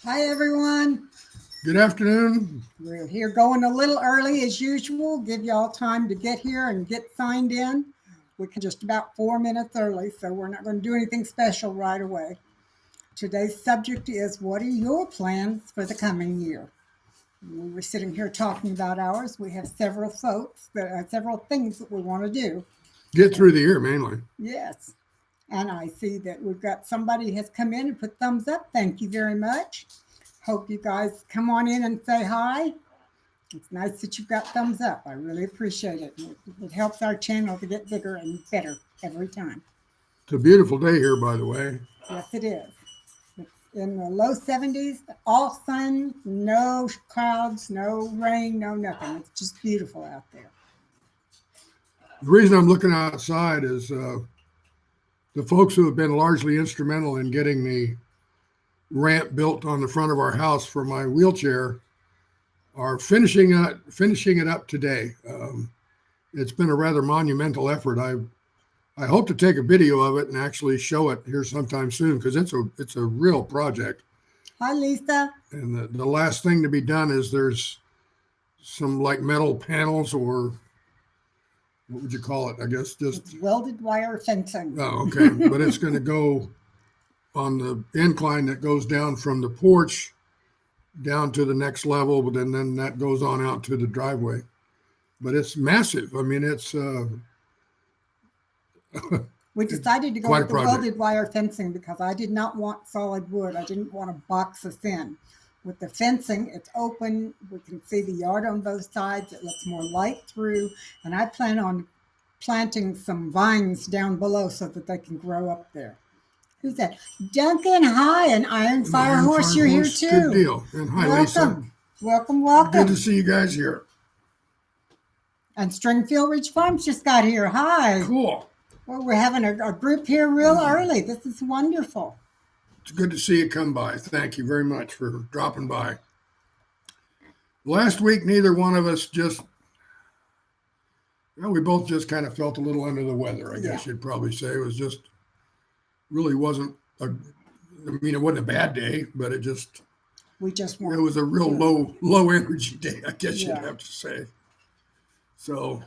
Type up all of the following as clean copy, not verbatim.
Hi, everyone. Good afternoon. We're here going a little early as usual. Give y'all time to get here and get signed in. We can just about 4 minutes early, so we're not going to do anything special right away. Today's subject is, what are your plans for the coming year? We were sitting here talking about ours. We have several several things that we want to do. Get through the year mainly. Yes. And I see that we've got somebody has come in and put thumbs up. Thank you very much. Hope you guys come on in and say hi. It's nice that you've got thumbs up. I really appreciate it. It helps our channel to get bigger and better every time. It's a beautiful day here, by the way. Yes, it is. It's in the low 70s, all sun, no clouds, no rain, no nothing. It's just beautiful out there. The reason I'm looking outside is the folks who have been largely instrumental in getting the ramp built on the front of our house for my wheelchair are finishing it up today. It's been a rather monumental effort. I hope to take a video of it and actually show it here sometime soon because it's a real project. Hi, Lisa. And the last thing to be done is there's some like metal panels, or what would you call it? I guess just It's welded wire fencing. Oh, okay. But it's going to go on the incline that goes down from the porch down to the next level, but then that goes on out to the driveway. But it's massive. I mean, it's We decided to go quite a with the project. welded wire fencing because I did not want solid wood. I didn't want to box us in. With the fencing, it's open. We can see the yard on both sides. It lets more light through. And I plan on planting some vines down below so that they can grow up there. Who's that? Duncan, hi, and Iron Fire Horse, you're here too. Good deal. And hi, Lisa. Welcome. Welcome, welcome. Good to see you guys here. And Stringfield Ridge Farms just got here. Hi. Cool. Well, we're having a group here real early. This is wonderful. It's good to see you come by. Thank you very much for dropping by. Last week, neither one of us we both just kind of felt a little under the weather, I guess you'd probably say. It was just, really wasn't, it wasn't a bad day, but it was a real low energy day, I guess you'd have to say. So,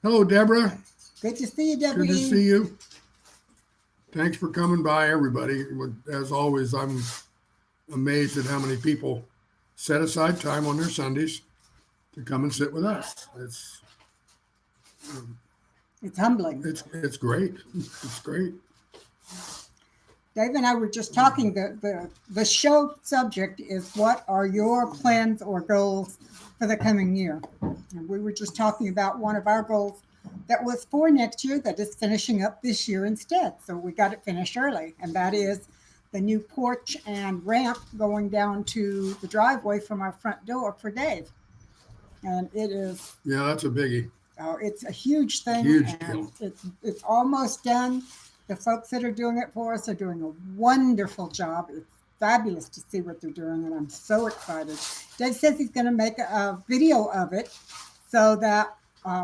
hello, Deborah. Good to see you, Debbie. Good to see you. Thanks for coming by, everybody. As always, I'm amazed at how many people set aside time on their Sundays to come and sit with us. It's humbling. It's great. It's great. Dave and I were just talking. The show subject is, what are your plans or goals for the coming year? And we were just talking about one of our goals that was for next year that is finishing up this year instead. So we got it finished early. And that is the new porch and ramp going down to the driveway from our front door for Dave. And it is... Yeah, that's a biggie. Oh, it's a huge thing. Huge and deal. It's almost done. The folks that are doing it for us are doing a wonderful job. It's fabulous to see what they're doing, and I'm so excited. Dave says he's going to make a video of it so that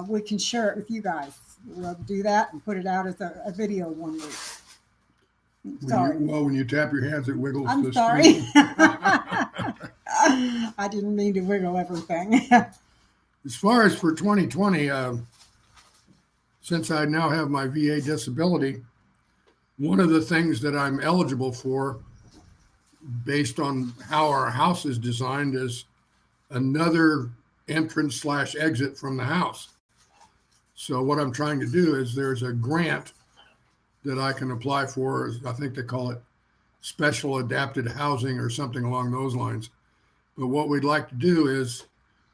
we can share it with you guys. We'll do that and put it out as a video one week. Sorry. When you tap your hands, it wiggles. I'm sorry. I didn't mean to wiggle everything. As far as for 2020, since I now have my VA disability, one of the things that I'm eligible for, based on how our house is designed, is another entrance/exit from the house. So what I'm trying to do is, there's a grant that I can apply for. I think they call it special adapted housing or something along those lines. But what we'd like to do is,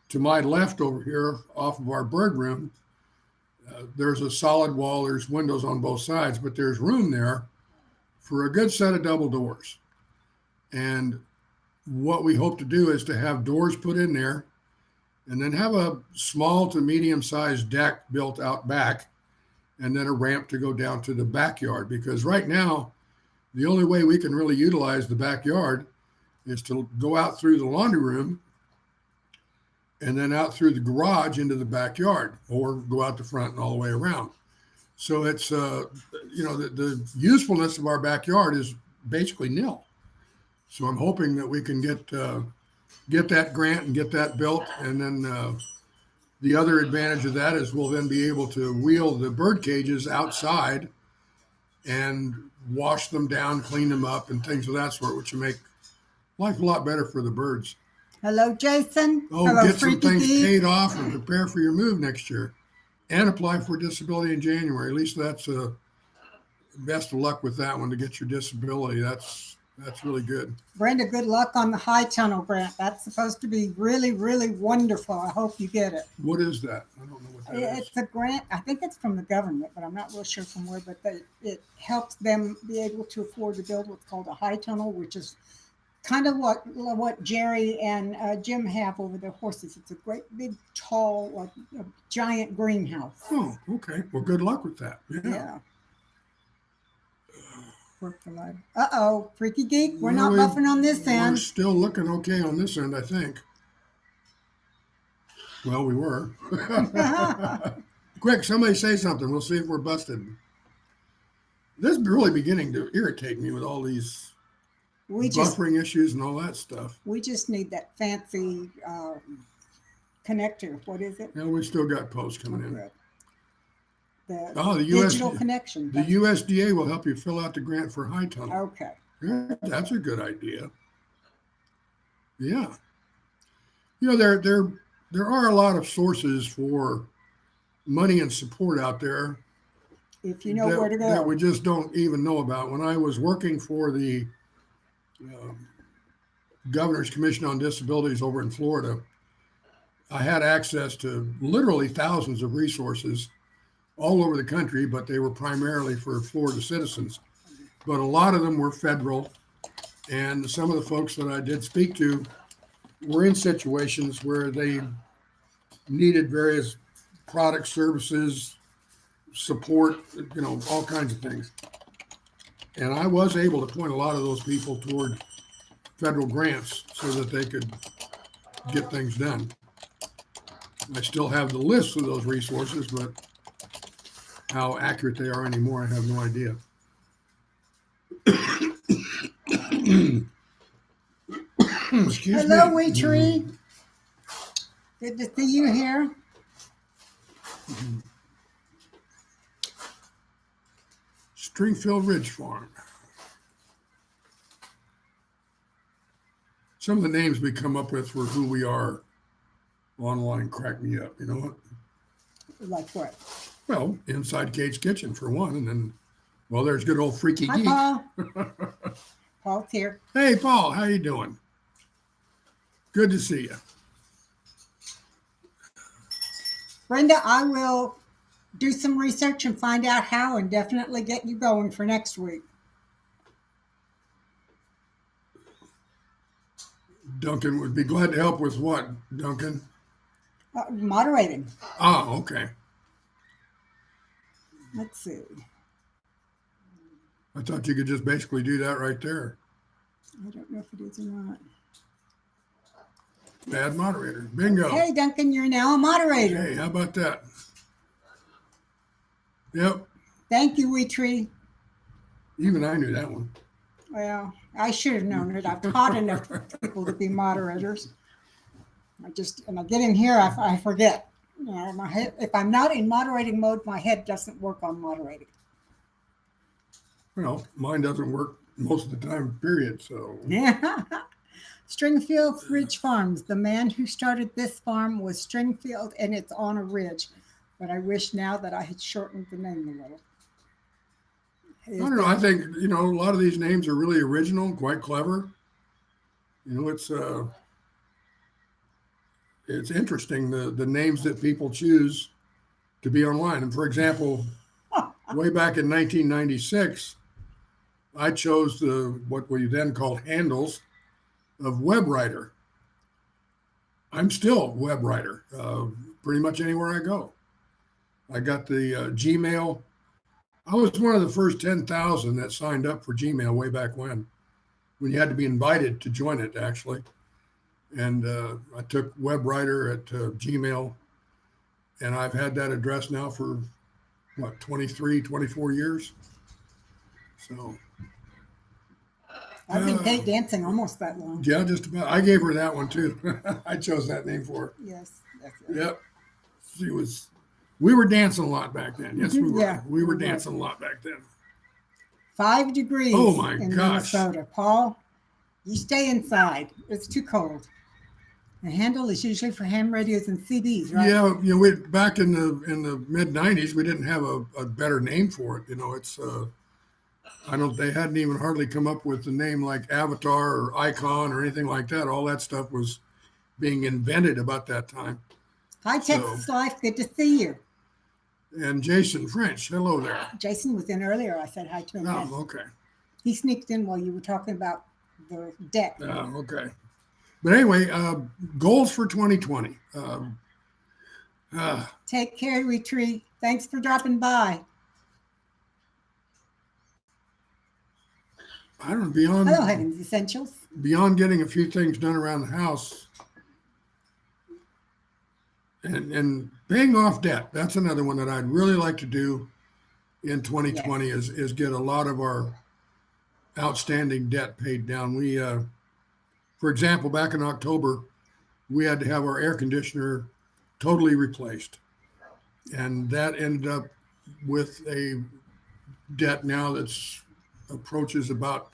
to my left over here off of our bird room, there's a solid wall. There's windows on both sides, but there's room there for a good set of double doors. And what we hope to do is to have doors put in there and then have a small to medium-sized deck built out back, and then a ramp to go down to the backyard. Because right now, the only way we can really utilize the backyard is to go out through the laundry room and then out through the garage into the backyard, or go out the front and all the way around. So it's, the usefulness of our backyard is basically nil. So I'm hoping that we can get that grant and get that built. And then the other advantage of that is we'll then be able to wheel the bird cages outside and wash them down, clean them up, and things of that sort, which will make life a lot better for the birds. Hello, Jason. Oh, Hello, get some Freaky things Geek. paid off and prepare for your move next year. And apply for disability in January. At least that's best of luck with that one to get your disability. That's really good. Brenda, good luck on the High Tunnel grant. That's supposed to be really, really wonderful. I hope you get it. What is that? I don't know what that is. It's a grant. I think it's from the government, but I'm not real sure from where. But it helps them be able to afford to build what's called a high tunnel, which is kind of what Jerry and Jim have over their horses. It's a great big, tall, like a giant greenhouse. Oh, okay. Well, good luck with that. Yeah. Work the light. Uh-oh, Freaky Geek. We're not buffing on this We're end. still looking okay on this end, I think. Well, we were. Quick, somebody say something. We'll see if we're busted. This is really beginning to irritate me with all these buffering issues and all that stuff. We just need that fancy connector. What is it? Yeah, we still got posts coming in. Good. The digital connection. The USDA will help you fill out the grant for High Tunnel. Okay. Yeah, that's a good idea. Yeah. You know, there are a lot of sources for money and support out there. If you know where to go. That we just don't even know about. When I was working for the Governor's Commission on Disabilities over in Florida, I had access to literally thousands of resources all over the country, but they were primarily for Florida citizens. But a lot of them were federal, and some of the folks that I did speak to were in situations where they needed various products, services, support, all kinds of things. And I was able to point a lot of those people toward federal grants so that they could get things done. I still have the list of those resources, but how accurate they are anymore, I have no idea. Excuse Hello, me. Wee Tree. Good to see you here. Stringfield Ridge Farm. Some of the names we come up with for who we are online crack me up. You know what? Like what? Well, Inside Kate's Kitchen for one, and then, well, there's good old Freaky Hi, Geek. Paul. Paul's here. Hey, Paul, how you doing? Good to see you. Brenda, I will do some research and find out how and definitely get you going for next week. Duncan would be glad to help with what, Duncan? Moderating. Oh, okay. Let's see. I thought you could just basically do that right there. I don't know if it is or not. Bad moderator. Bingo. Hey, Duncan, you're now a moderator. Hey, how about that? Yep. Thank you, Wee Tree. Even I knew that one. Well, I should have known it. I've taught enough people to be moderators. I get in here, I forget. My head, if I'm not in moderating mode, my head doesn't work on moderating. Well, mine doesn't work most of the time, period. So Yeah. Stringfield Ridge Farms. The man who started this farm was Stringfield, and it's on a ridge. But I wish now that I had shortened the name a little. I don't know. I think, a lot of these names are really original and quite clever. It's interesting, the names that people choose to be online. And for example, way back in 1996, I chose what we then called handles of web writer. I'm still web writer, pretty much anywhere I go. I got the Gmail. I was one of the first 10,000 that signed up for Gmail way back when you had to be invited to join it, actually. And I took web writer at Gmail, and I've had that address now for 23, 24 years. So I've been Kate dancing almost that long. Yeah, just about. I gave her that one too. I chose that name for her. Yes, that's right. Yep. She was, we were dancing a lot back then. Yes, we were. Yeah, we were we were. dancing a lot back then. 5 degrees Oh my in gosh. Minnesota. Paul, you stay inside. It's too cold. The handle is usually for ham radios and CDs, right? Yeah, we back in the mid '90s, we didn't have a better name for it. It's I don't. They hadn't even hardly come up with the name like Avatar or Icon or anything like that. All that stuff was being invented about that time. Hi, Texas Life. Good to see you. And Jason French, hello there. Jason was in earlier. I said hi to him. Oh, okay. He sneaked in while you were talking about the debt. Oh, okay. But anyway, goals for 2020. Take care, Retreat. Thanks for dropping by. I don't know, beyond Hello, Heaven's Essentials. beyond getting a few things done around the house and paying off debt. That's another one that I'd really like to do in 2020 is get a lot of our outstanding debt paid down. We, for example, back in October, we had to have our air conditioner totally replaced. And that ended up with a debt now that's approaches about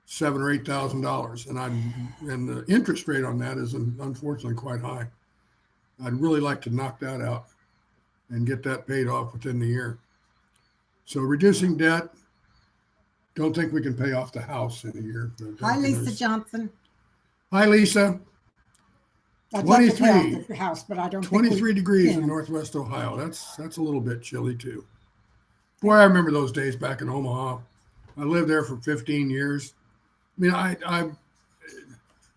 $7,000 or $8,000, and the interest rate on that is unfortunately quite high. I'd really like to knock that out and get that paid off within the year. So reducing debt. Don't think we can pay off the house in a year. Hi, Lisa Johnson. Hi, Lisa. I'd love to pay off the house, but I don't. 23 degrees in Northwest Ohio. That's a little bit chilly too. Boy, I remember those days back in Omaha. I lived there for 15 years. I mean, I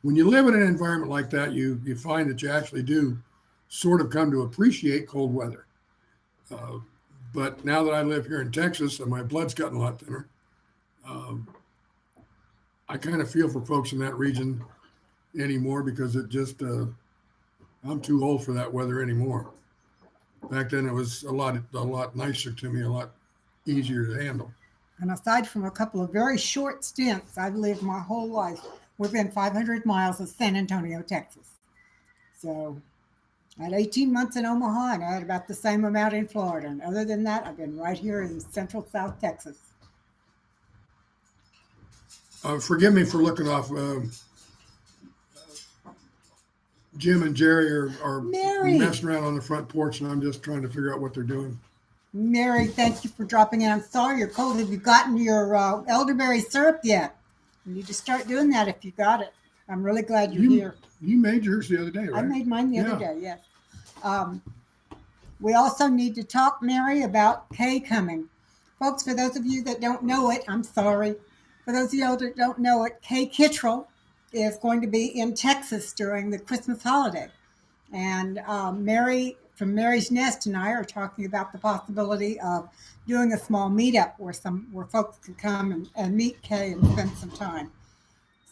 when you live in an environment like that, you find that you actually do sort of come to appreciate cold weather. But now that I live here in Texas and my blood's gotten a lot thinner, I kind of feel for folks in that region anymore because it just, I'm too old for that weather anymore. Back then it was a lot nicer to me, a lot easier to handle. And aside from a couple of very short stints, I've lived my whole life within 500 miles of San Antonio, Texas. So I had 18 months in Omaha and I had about the same amount in Florida. And other than that, I've been right here in Central South Texas. Forgive me for looking off. Jim and Jerry are messing around on the front porch, and I'm just trying to figure out what they're doing. Mary, thank you for dropping in. I'm sorry you're cold. Have you gotten your elderberry syrup yet? You need to start doing that if you got it. I'm really glad you're here. You made yours the other day, right? I made mine the other day, yes. We also need to talk, Mary, about Kay coming. Folks, for those of you that don't know it, I'm sorry. For those of you that don't know it, Kay Kittrell is going to be in Texas during the Christmas holiday. And Mary from Mary's Nest and I are talking about the possibility of doing a small meetup where folks can come and meet Kay and spend some time.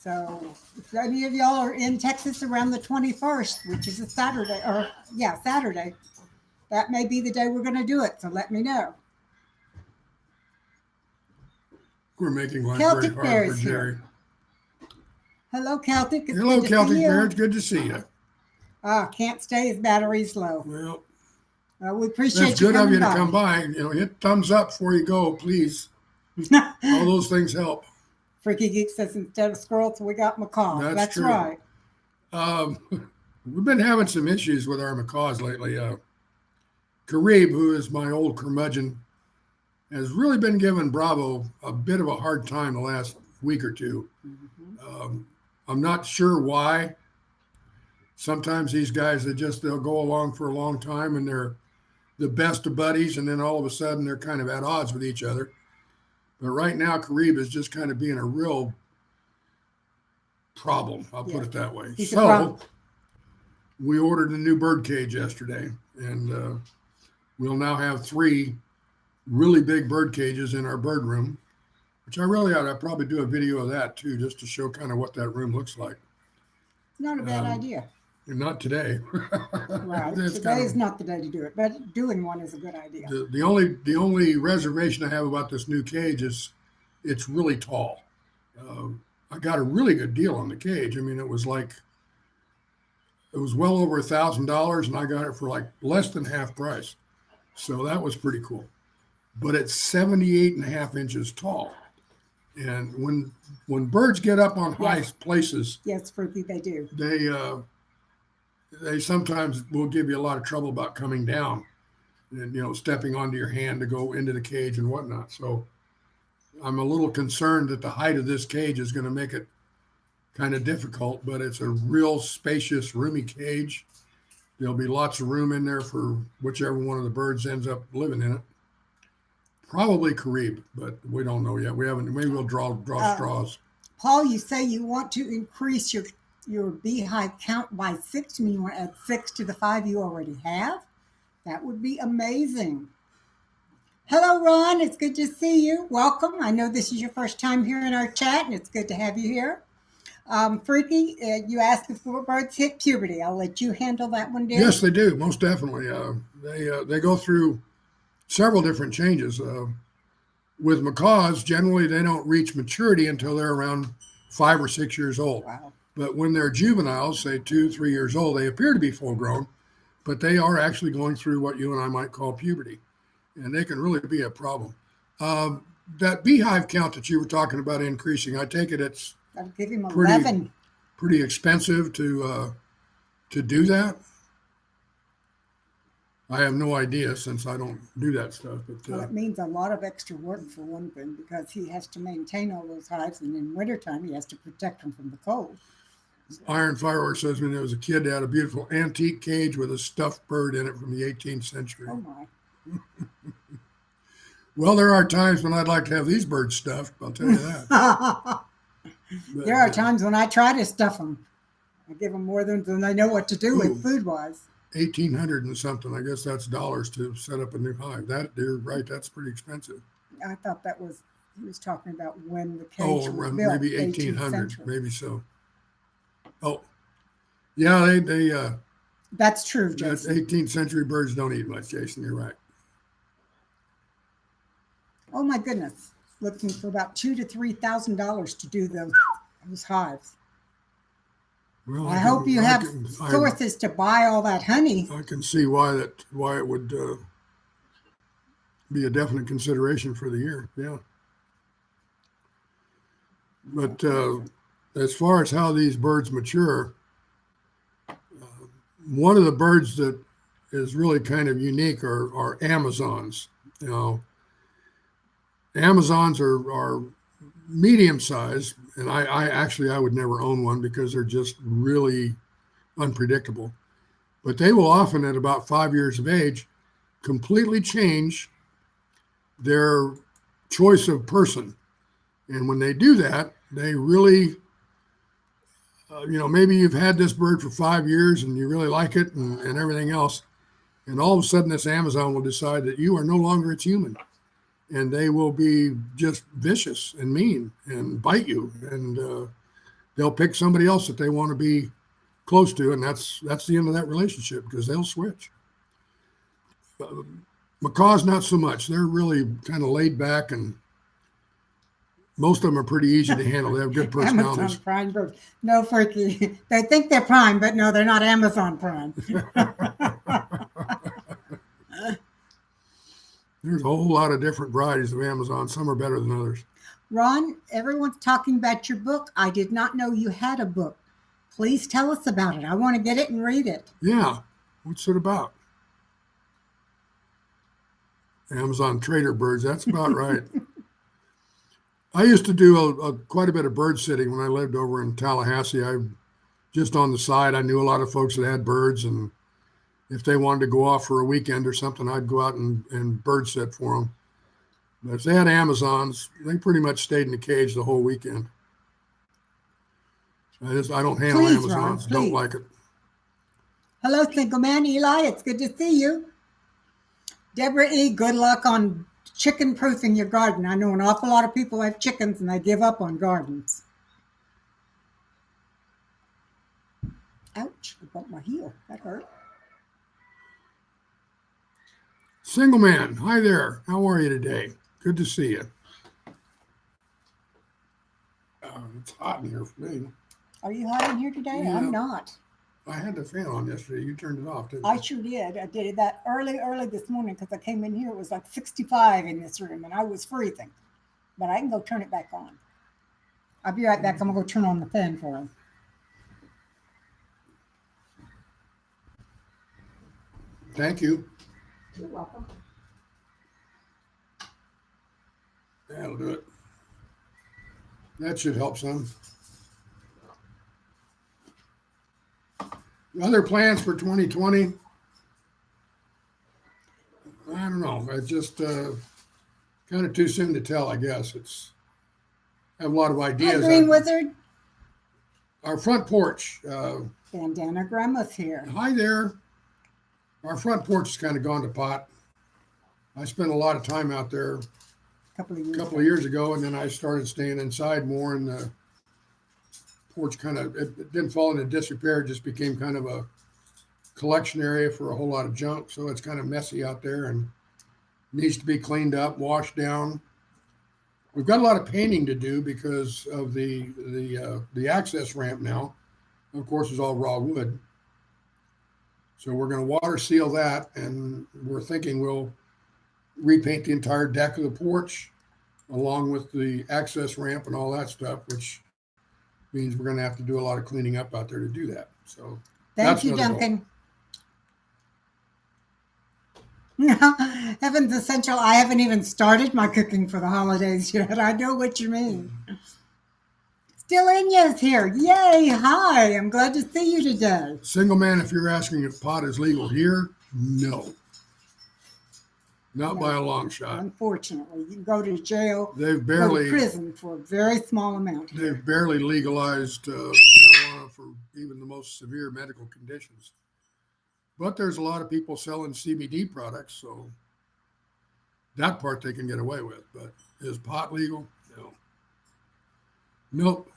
So if any of y'all are in Texas around the 21st, which is a Saturday, Saturday, that may be the day we're going to do it. So let me know. We're making life Celtic very hard for Bears Jerry. here. Hello, Celtic. It's Hello, good to Celtic see you. Bears. Good to see you. Can't stay. His battery's low. Well, we appreciate that's you good of you to by. come by. Hit thumbs up before you go, please. All those things help. Freaky Geek says instead of squirrels, we got macaws. That's true. Right. We've been having some issues with our macaws lately. Karib, who is my old curmudgeon, has really been giving Bravo a bit of a hard time the last week or two. Mm-hmm. I'm not sure why. Sometimes these guys, they'll go along for a long time and they're the best of buddies, and then all of a sudden they're kind of at odds with each other. But right now, Karib is just kind of being a real problem. I'll put it that way. So we ordered a new bird cage yesterday, and we'll now have 3 really big bird cages in our bird room, which I'd probably do a video of that too, just to show kind of what that room looks like. It's not a bad idea. Not today. Right. Today is not the day to do it, but doing one is a good idea. The only reservation I have about this new cage is it's really tall. I got a really good deal on the cage. I mean, it was well over $1,000, and I got it for like less than half price. So that was pretty cool. But it's 78 and a half inches tall. And when birds get up on high Yes. places, Yes, Freaky, they do. they sometimes will give you a lot of trouble about coming down and stepping onto your hand to go into the cage and whatnot. So I'm a little concerned that the height of this cage is going to make it kind of difficult, but it's a real spacious, roomy cage. There'll be lots of room in there for whichever one of the birds ends up living in it. Probably Carib, but we don't know yet. We haven't. Maybe we'll draw straws. Paul, you say you want to increase your beehive count by 6. You mean you want to add 6 to the 5 you already have? That would be amazing. Hello, Ron. It's good to see you. Welcome. I know this is your first time here in our chat, and it's good to have you here. Freaky, you asked if birds hit puberty. I'll let you handle that one, dear. Yes, they do. Most definitely. They go through several different changes. With macaws, generally they don't reach maturity until they're around 5 or 6 years old. Wow. But when they're juveniles, say 2, 3 years old, they appear to be full grown, but they are actually going through what you and I might call puberty, and they can really be a problem. That beehive count that you were talking about increasing, I take it it's I'll give him 11. pretty expensive to do that. I have no idea since I don't do that stuff. But Well, it means a lot of extra work for one thing, because he has to maintain all those hives, and in wintertime he has to protect them from the cold. Iron Fireworks says when there was a kid that had a beautiful antique cage with a stuffed bird in it from the 18th century. Oh my. Well, there are times when I'd like to have these birds stuffed, I'll tell you that. But, There are times when I try to stuff them. I give them more than I know what to do with food-wise. 1,800 and something. I guess that's dollars to set up a new hive. You're right. That's pretty expensive. I thought he was talking about when the cage Oh, was built. maybe 18th 1,800, century. maybe so. Oh, yeah, That's true, that Jason. 18th century birds don't eat much, Jason. You're right. Oh my goodness. Looking for about $2,000 to $3,000 to do those hives. Well, I hope you have sources to buy all that honey. I can see why it would be a definite consideration for the year. Yeah. But as far as how these birds mature, one of the birds that is really kind of unique are Amazons. Amazons are medium size, and I would never own one because they're just really unpredictable. But they will often, at about 5 years of age, completely change their choice of person. And when they do that, they really, maybe you've had this bird for 5 years and you really like it and everything else. And all of a sudden, this Amazon will decide that you are no longer its human. And they will be just vicious and mean and bite you. And they'll pick somebody else that they want to be close to. And that's the end of that relationship, because they'll switch. Macaws, not so much. They're really kind of laid back, and most of them are pretty easy to handle. They have good personalities. Amazon Prime birds. No, Freaky. They think they're Prime, but no, they're not Amazon Prime. There's a whole lot of different varieties of Amazon. Some are better than others. Ron, everyone's talking about your book. I did not know you had a book. Please tell us about it. I want to get it and read it. Yeah. What's it about? Amazon trader birds. That's about right. I used to do quite a bit of bird sitting when I lived over in Tallahassee. Just on the side, I knew a lot of folks that had birds, and if they wanted to go off for a weekend or something, I'd go out and bird sit for them. But if they had Amazons, they pretty much stayed in the cage the whole weekend. I don't handle Please, Amazons. Ron, Don't please. like it. Hello, single man Eli. It's good to see you. Deborah E., good luck on chicken proofing your garden. I know an awful lot of people have chickens and they give up on gardens. Ouch, I bumped my heel. That hurt. Single man, hi there. How are you today? Good to see you. It's hot in here for me. Are you hot in here today? Yeah. I'm not. I had the fan on yesterday. You turned it off, didn't I you? sure did. I did that early this morning because I came in here. It was like 65 in this room and I was freezing. But I can go turn it back on. I'll be right back. I'm going to go turn on the fan for him. Thank you. You're welcome. That'll do it. That should help some. Other plans for 2020? I don't know. It's just kind of too soon to tell, I guess. I have a lot of Hi, ideas. Green Wizard. Our front porch. Bandana Grandma's here. Hi there. Our front porch has kind of gone to pot. I spent a lot of time out there A couple of a couple of years ago, and then I started staying inside more, and the porch it didn't fall into disrepair. It just became kind of a collection area for a whole lot of junk. So it's kind of messy out there and needs to be cleaned up, washed down. We've got a lot of painting to do because of the access ramp now. Of course, is all raw wood. So we're going to water seal that, and we're thinking we'll repaint the entire deck of the porch along with the access ramp and all that stuff, which means we're going to have to do a lot of cleaning up out there to do that. So Thank that's you, another goal. Duncan. Heaven's Essential. I haven't even started my cooking for the holidays yet. I know what you mean. Still Inya's here. Yay. Hi. I'm glad to see you today. Single man, if you're asking if pot is legal here, no. Not No. by a long shot. Unfortunately, you can go to jail, They've go to barely prison for a very small amount. Here. they've barely legalized marijuana for even the most severe medical conditions. But there's a lot of people selling CBD products, so that part they can get away with. But is pot legal? No. Nope.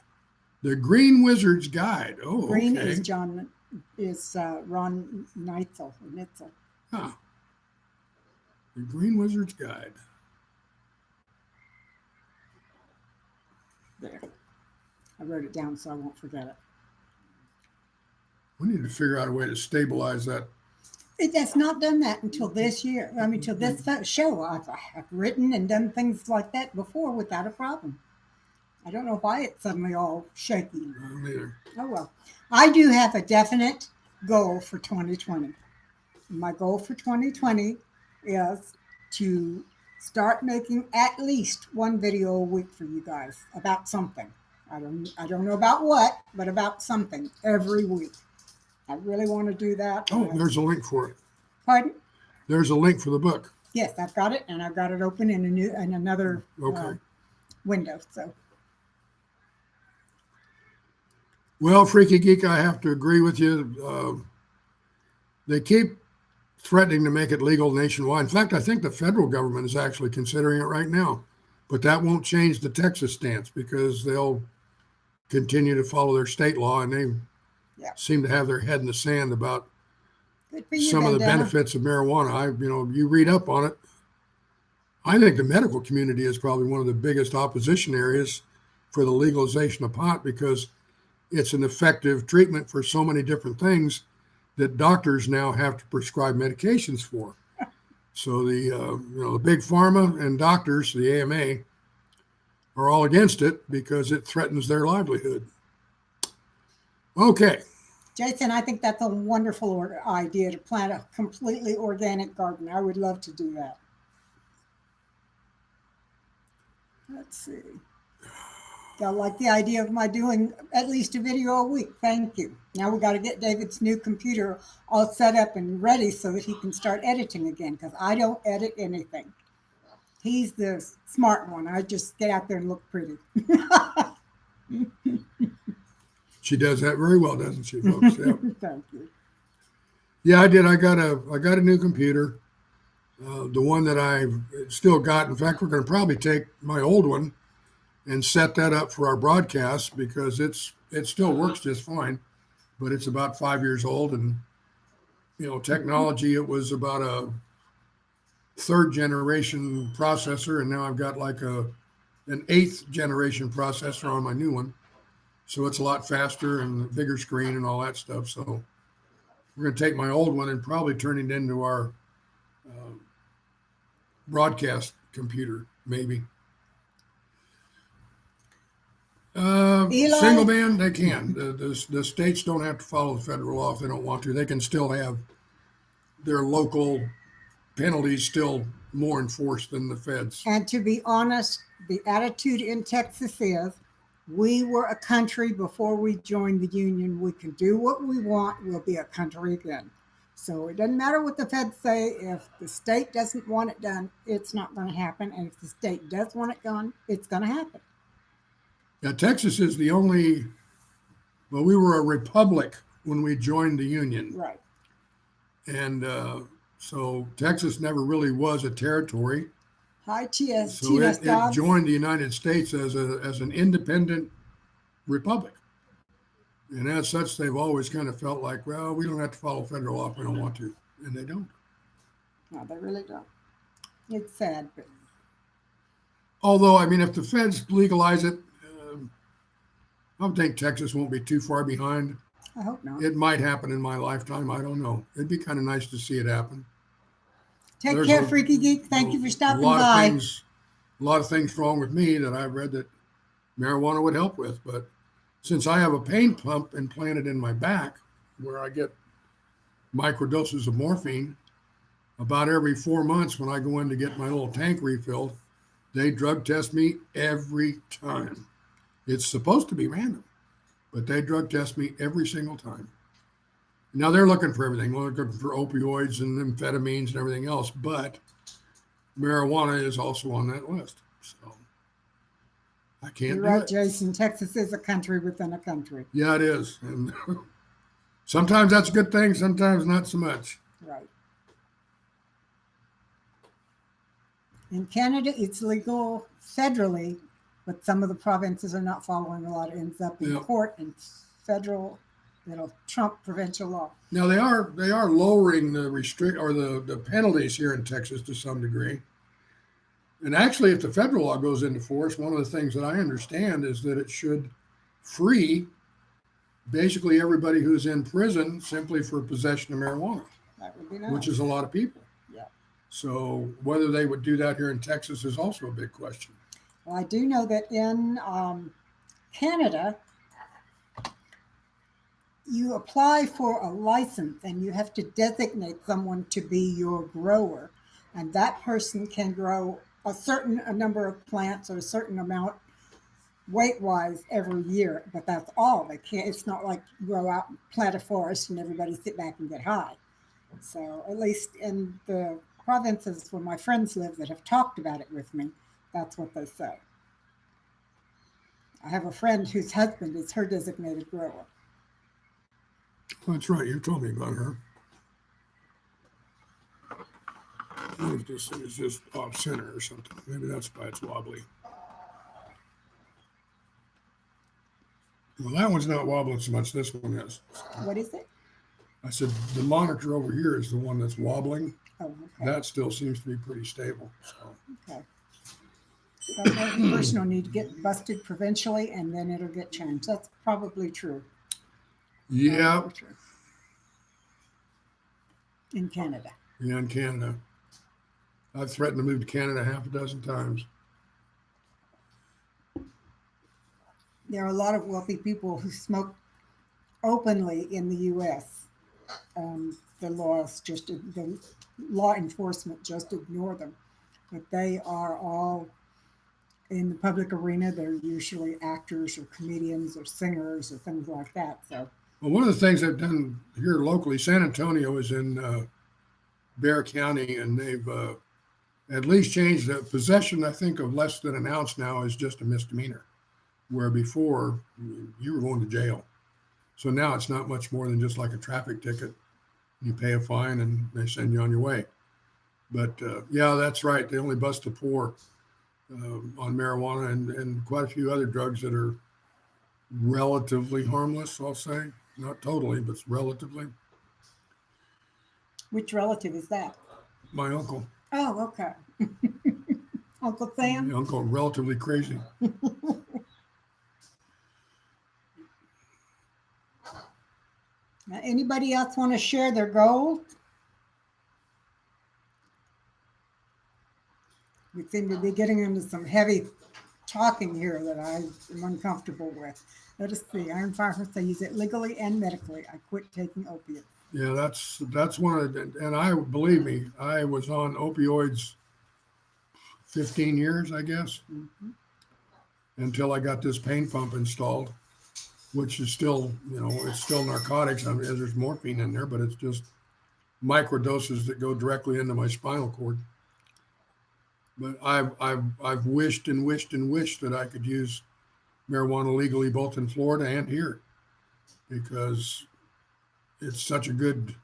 The Green Wizard's Guide. Oh, Green okay. is Ron Neitzel. Huh. The Green Wizard's Guide. There. I wrote it down so I won't forget it. We need to figure out a way to stabilize that. It has not done that until this year. I mean, till this show. I've written and done things like that before without a problem. I don't know why it's suddenly all shaky. Neither. Oh, well. I do have a definite goal for 2020. My goal for 2020 is to start making at least one video a week for you guys about something. I don't know about what, but about something every week. I really want to do that. Oh, there's a link for it. Pardon? There's a link for the book. Yes, I've got it, and I've got it open in another Okay. window. So Well, Freaky Geek, I have to agree with you. They keep threatening to make it legal nationwide. In fact, I think the federal government is actually considering it right now. But that won't change the Texas stance because they'll continue to follow their state law, and they seem to have their head in the sand about good for you, some of the Bandana. benefits of marijuana. You read up on it. I think the medical community is probably one of the biggest opposition areas for the legalization of pot because it's an effective treatment for so many different things that doctors now have to prescribe medications for. So the big pharma and doctors, the AMA, are all against it because it threatens their livelihood. Okay. Jason, I think that's a wonderful idea to plant a completely organic garden. I would love to do that. Let's see. I like the idea of my doing at least a video a week. Thank you. Now we got to get David's new computer all set up and ready so that he can start editing again because I don't edit anything. He's the smart one. I just get out there and look pretty. She does that very well, doesn't she, folks? Yep. Thank you. Yeah, I did. I got a new computer. The one that I've still got. In fact, we're going to probably take my old one and set that up for our broadcast because it still works just fine, but it's about 5 years old. And, technology, it was about a third generation processor. And now I've got like a an 8th generation processor on my new one. So it's a lot faster and a bigger screen and all that stuff. So we're going to take my old one and probably turn it into our uh, broadcast computer, maybe. Eli? Single band, they can. The states don't have to follow the federal law if they don't want to. They can still have their local penalties still more enforced than the feds. And to be honest, the attitude in Texas is we were a country before we joined the union. We can do what we want. We'll be a country again. So it doesn't matter what the feds say. If the state doesn't want it done, it's not going to happen. And if the state does want it done, it's going to happen. Yeah, Texas is the only, well, we were a republic when we joined the union. Right. And so Texas never really was a territory. Hi, Tia. So Tina it Dobbs. joined the United States as an independent republic. And as such, they've always kind of felt like, well, we don't have to follow federal law if we don't want to. And they don't. No, they really don't. It's sad, but Although, I mean, if the feds legalize it, I don't think Texas won't be too far behind. I hope not. It might happen in my lifetime. I don't know. It'd be kind of nice to see it happen. Take care, Freaky Geek. Thank you for stopping by. A lot of things wrong with me that I've read that marijuana would help with. But since I have a pain pump implanted in my back where I get microdoses of morphine, about every 4 months when I go in to get my little tank refilled, they drug test me every time. It's supposed to be random, but they drug test me every single time. Now they're looking for everything. They're looking for opioids and amphetamines and everything else, but marijuana is also on that list. So I can't You're do right, it. Jason. Texas is a country within a country. Yeah, it is. And sometimes that's a good thing, sometimes not so much. Right. In Canada, it's legal federally, but some of the provinces are not following a lot. It ends up in court and federal, it'll trump provincial law. Now they are lowering the the penalties here in Texas to some degree. And actually, if the federal law goes into force, one of the things that I understand is that it should free basically everybody who's in prison simply for possession of marijuana. That would be nice. Which is a lot of people. Yeah. So whether they would do that here in Texas is also a big question. Well, I do know that in Canada, you apply for a license and you have to designate someone to be your grower. And that person can grow a certain number of plants or a certain amount weight-wise every year. But that's all. They can't. It's not like you grow out and plant a forest and everybody sit back and get high. So at least in the provinces where my friends live that have talked about it with me, that's what they say. I have a friend whose husband is her designated grower. That's right. You told me about her. I wonder if this thing is just off center or something. Maybe that's why it's wobbly. Well, that one's not wobbling so much. This one is. What is it? I said the monitor over here is the one that's wobbling. Oh, okay. That still seems to be pretty stable. So. Okay. So the person will need to get busted provincially and then it'll get changed. That's probably true. Yeah. Probably true. In Canada. Yeah, in Canada. I've threatened to move to Canada half a dozen times. There are a lot of wealthy people who smoke openly in the U.S. The law enforcement just ignore them. But they are all in the public arena. They're usually actors or comedians or singers or things like that. So, well, one of the things I've done here locally, San Antonio is in Bexar County, and they've at least changed the possession, I think, of less than an ounce now is just a misdemeanor, where before you were going to jail. So now it's not much more than just like a traffic ticket. You pay a fine and they send you on your way. But yeah, that's right. They only bust the poor on marijuana and quite a few other drugs that are relatively harmless, I'll say. Not totally, but relatively. which relative is that? My uncle. Oh, okay. Uncle Sam? Uncle relatively crazy. Now, anybody else want to share their goals? We seem to be getting into some heavy talking here that I am uncomfortable with. Let us see. Iron Firehorse, I use it legally and medically. I quit taking opiates. Yeah, that's one of the, and I believe me, I was on opioids 15 years, I guess, until I got this pain pump installed, which is still, it's still narcotics. I mean, there's morphine in there, but it's just microdoses that go directly into my spinal cord. But I've wished and wished and wished that I could use marijuana legally both in Florida and here, because it's such a good,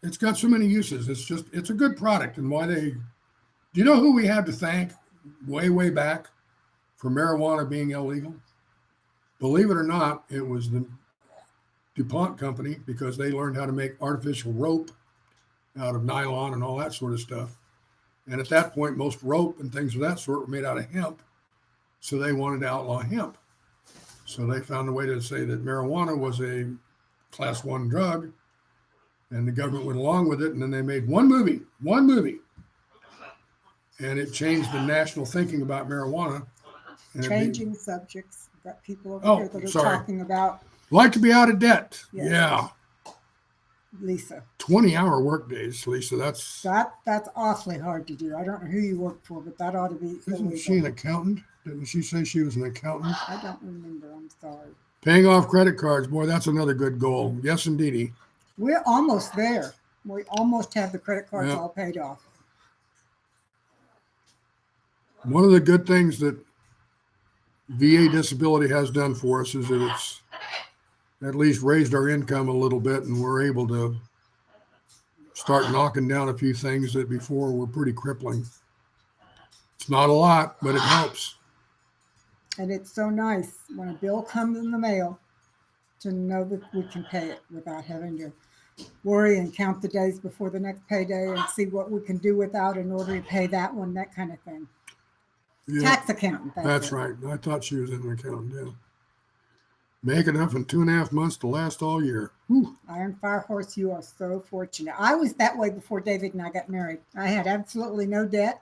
it's got so many uses. It's a good product. And do you know who we had to thank way back for marijuana being illegal? Believe it or not, it was the DuPont company, because they learned how to make artificial rope out of nylon and all that sort of stuff. And at that point, most rope and things of that sort were made out of hemp. So they wanted to outlaw hemp. So they found a way to say that marijuana was a class 1 drug, and the government went along with it. And then they made one movie, and it changed the national thinking about marijuana. And Changing subjects. We've got people over here that are talking about. Like to be out of debt. Yes. Yeah. Lisa. 20-hour work days, Lisa. That's awfully hard to do. I don't know who you work for, but that ought to be Isn't illegal. she an accountant? Didn't she say she was an accountant? I don't remember. I'm sorry. Paying off credit cards. Boy, that's another good goal. Yes, indeedy. We're almost there. We almost have the credit cards all paid off. One of the good things that VA disability has done for us is that it's at least raised our income a little bit, and we're able to start knocking down a few things that before were pretty crippling. It's not a lot, but it helps. And it's so nice when a bill comes in the mail to know that we can pay it without having to worry and count the days before the next payday and see what we can do without in order to pay that one, that kind of thing. Yeah, Tax accountant. that's right. I thought she was an accountant, yeah. Make enough in 2.5 months to last all year. Whew. Iron Firehorse, you are so fortunate. I was that way before David and I got married. I had absolutely no debt.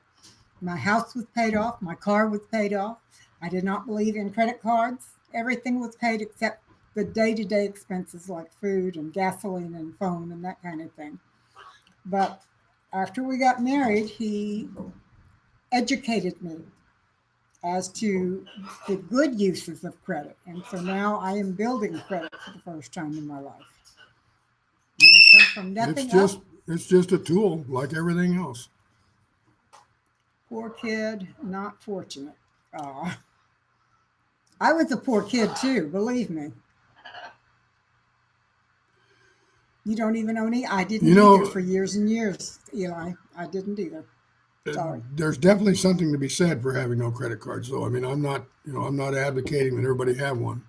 My house was paid off. My car was paid off. I did not believe in credit cards. Everything was paid except the day-to-day expenses like food and gasoline and phone and that kind of thing. But after we got married, he educated me as to the good uses of credit. And so now I am building credit for the first time in my life. And it comes from nothing else. It's just a tool like everything else. Poor kid, not fortunate. I was a poor kid too, believe me. You don't even know me? I didn't either for years and years, Eli. I didn't either. Sorry. There's definitely something to be said for having no credit cards, though. I mean, I'm not advocating that everybody have one.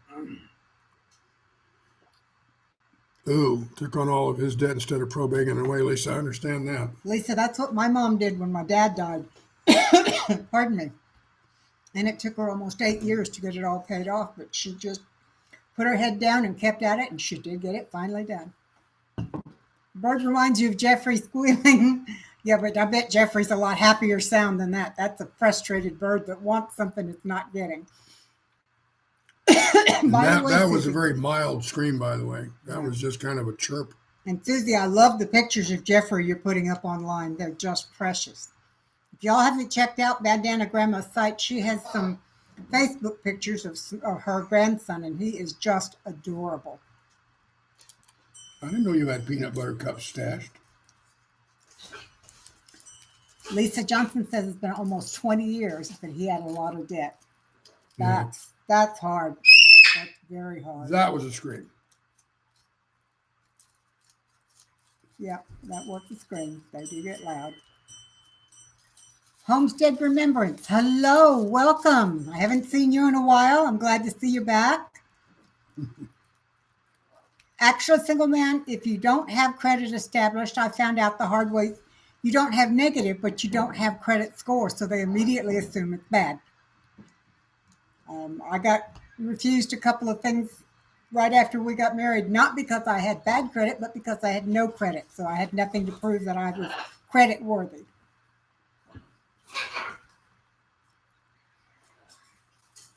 Ooh, took on all of his debt instead of probating it away, Lisa. I understand that. Lisa, that's what my mom did when my dad died. Pardon me. And it took her almost 8 years to get it all paid off, but she just put her head down and kept at it, and she did get it finally done. Bird reminds you of Jeffrey squealing. Yeah, but I bet Jeffrey's a lot happier sound than that. That's a frustrated bird that wants something it's not getting. That was a very mild scream, by the way. That was just kind of a chirp. And Susie, I love the pictures of Jeffrey you're putting up online. They're just precious. If y'all haven't checked out Bandana Grandma's site, she has some Facebook pictures of her grandson, and he is just adorable. I didn't know you had peanut butter cups stashed. Lisa Johnson says it's been almost 20 years, but he had a lot of debt. That's hard. That's very hard. That was a scream. Yeah, that was a scream. They do get loud. Homestead Remembrance. Hello, welcome. I haven't seen you in a while. I'm glad to see you back. Actual single man, if you don't have credit established, I found out the hard way. you don't have negative, but you don't have credit score, so they immediately assume it's bad. I got refused a couple of things right after we got married, not because I had bad credit, but because I had no credit. So I had nothing to prove that I was credit worthy.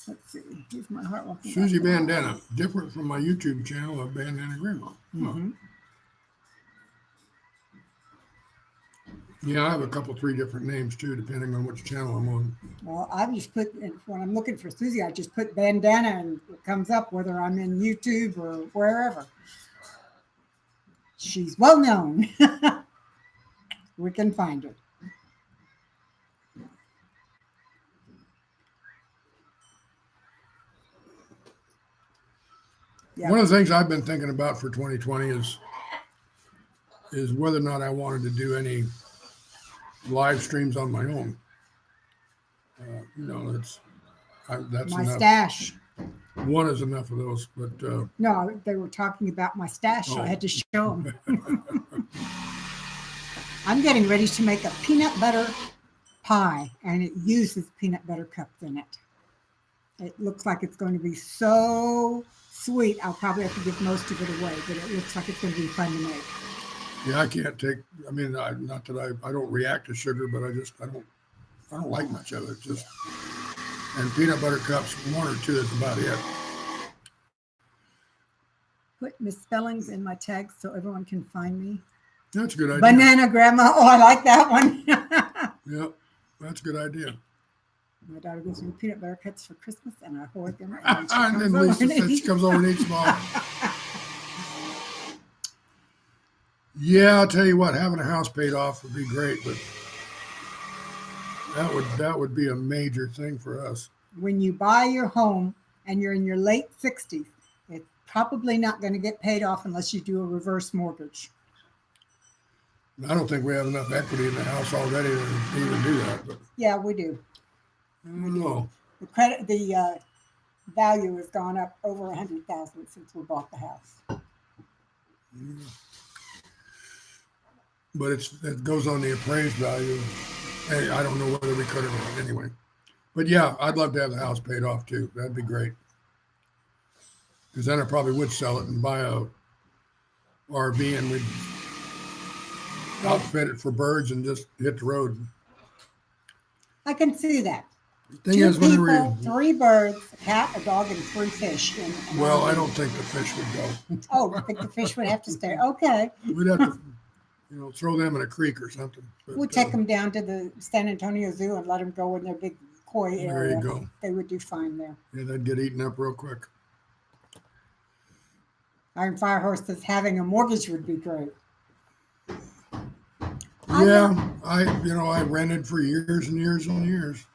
Let's see. Here's my heart walking. Susie Bandana, different from my YouTube channel of Bandana Grandma. Mm-hmm. Yeah, I have a couple, 3 different names too, depending on which channel I'm on. Well, I just put, when I'm looking for Susie, I just put bandana and it comes up whether I'm in YouTube or wherever. She's well known. We can find her. Yeah. One of the things I've been thinking about for 2020 is whether or not I wanted to do any live streams on my own. That's My enough. stash. One is enough of those, but No, they were talking about my stash, so I had to show them. I'm getting ready to make a peanut butter pie, and it uses peanut butter cups in it. It looks like it's going to be so sweet. I'll probably have to give most of it away, but it looks like it's going to be fun to make. yeah, I can't take. I mean, not that I don't react to sugar, but I don't like much of it. Just and peanut butter cups, 1 or 2 is about it. Put misspellings in my tags so everyone can find me. That's a good idea. Banana grandma. Oh, I like that one. Yeah, that's a good idea. My daughter gives me peanut butter cups for Christmas, and I hoard them. And then Lisa said she comes over and eats them all. Yeah, I'll tell you what, having a house paid off would be great, but that would be a major thing for us. When you buy your home and you're in your late 60s, it's probably not going to get paid off unless you do a reverse mortgage. I don't think we have enough equity in the house already to even do that, but Yeah, we do. I don't know. The value has gone up over 100,000 since we bought the house. But it goes on the appraised value. Hey, I don't know whether we could or not anyway. But yeah, I'd love to have the house paid off too. That'd be great. Because then I probably would sell it and buy a RV and we'd outfit it for birds and just hit the road. I can see that. The thing 2 is, when people, 3 birds, a cat, a dog, and 3 fish. well, I don't think the fish would go. Oh, I think the fish would have to stay. Okay. We'd have to, throw them in a creek or something. But, We'll take them down to the San Antonio Zoo and let them go in their big koi area. There you go. They would do fine there. Yeah, they'd get eaten up real quick. Iron Firehorse says having a mortgage would be great. Yeah, I rented for years and years and years.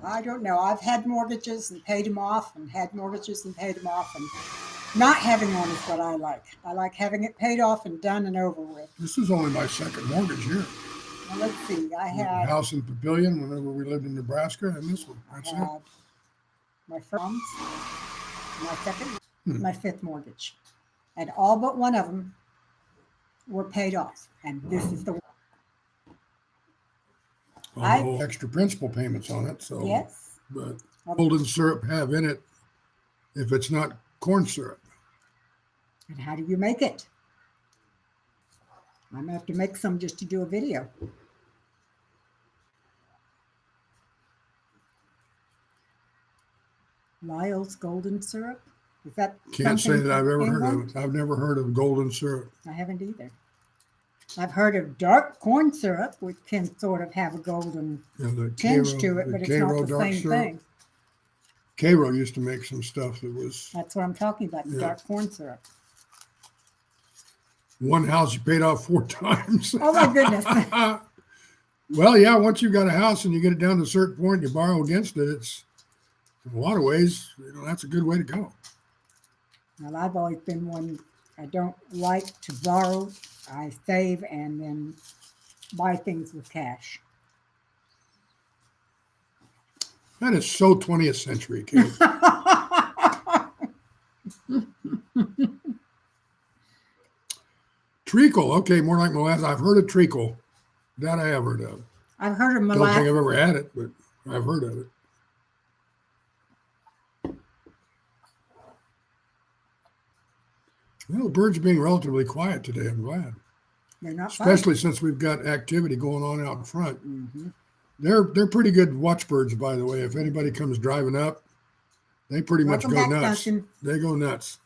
I don't know. I've had mortgages and paid them off, and had mortgages and paid them off, and not having one is what I like. I like having it paid off and done and over with. This is only my second mortgage here. Now, let's see. I The had house in Papillion whenever we lived in Nebraska, and this one. That's it. my first, my second, my 5th mortgage, and all but one of them were paid off, and this is the one. Although extra principal payments on it. So Yes. But golden syrup have in it if it's not corn syrup. And how do you make it? I'm going to have to make some just to do a video. Lyle's golden syrup? Is that Can't say something that I've ever from heard of England? it. I've never heard of golden syrup. I haven't either. I've heard of dark corn syrup, which can sort of have a golden The tinge Cairo- to it, the but it's Cairo not the dark same syrup. thing. Cairo used to make some stuff that was That's what I'm talking about, Yeah. dark corn syrup. one house you paid off 4 times. Oh my goodness. Well, yeah, once you've got a house and you get it down to a certain point, you borrow against it. It's in a lot of ways, that's a good way to go. Well, I've always been one, I don't like to borrow. I save and then buy things with cash. That is so 20th century, Kate. Treacle. Okay, more like molasses. I've heard of treacle. That I have heard of. I've heard of Don't think molasses. I've ever had it, but I've heard of it. Well, the birds are being relatively quiet today. I'm glad, They're not especially since we've got activity going on out front. Mm-hmm. They're pretty good watchbirds, by the way. If anybody comes driving up, they pretty much Welcome go back, nuts. Duncan. They go nuts.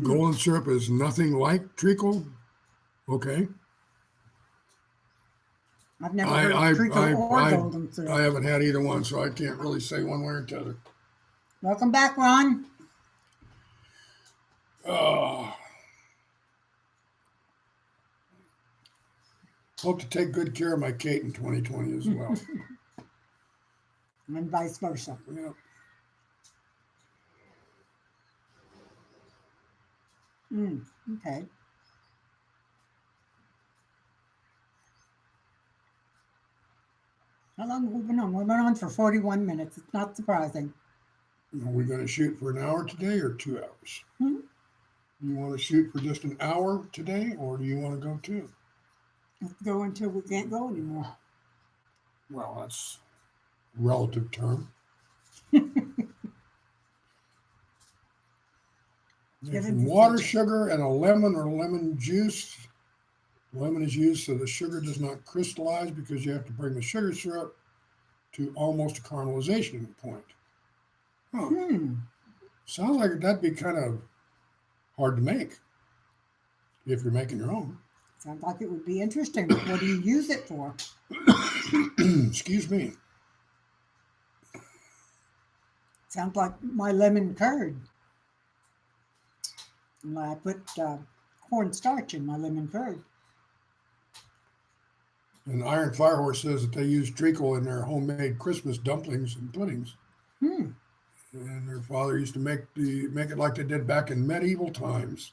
Golden syrup is nothing like treacle. Okay. I've never heard of treacle or golden syrup. I haven't had either one, so I can't really say one way or the other. Welcome back, Ron. Hope to take good care of my Kate in 2020 as well. And vice versa. Yep. Okay. How long have we been on? We've been on for 41 minutes. It's not surprising. Are we going to shoot for an hour today or 2 hours? Hmm? You want to shoot for just an hour today, or do you want to go 2? Let's go until we can't go anymore. Well, that's a relative term. Some water, sugar, and a lemon or lemon juice. Lemon is used so the sugar does not crystallize because you have to bring the sugar syrup to almost a caramelization point. Huh. Sounds like that'd be kind of hard to make if you're making your own. Sounds like it would be interesting. What do you use it for? Excuse me. Sounds like my lemon curd. And I put cornstarch in my lemon curd. And Iron Firehorse says that they use treacle in their homemade Christmas dumplings and puddings. And their father used to make it like they did back in medieval times.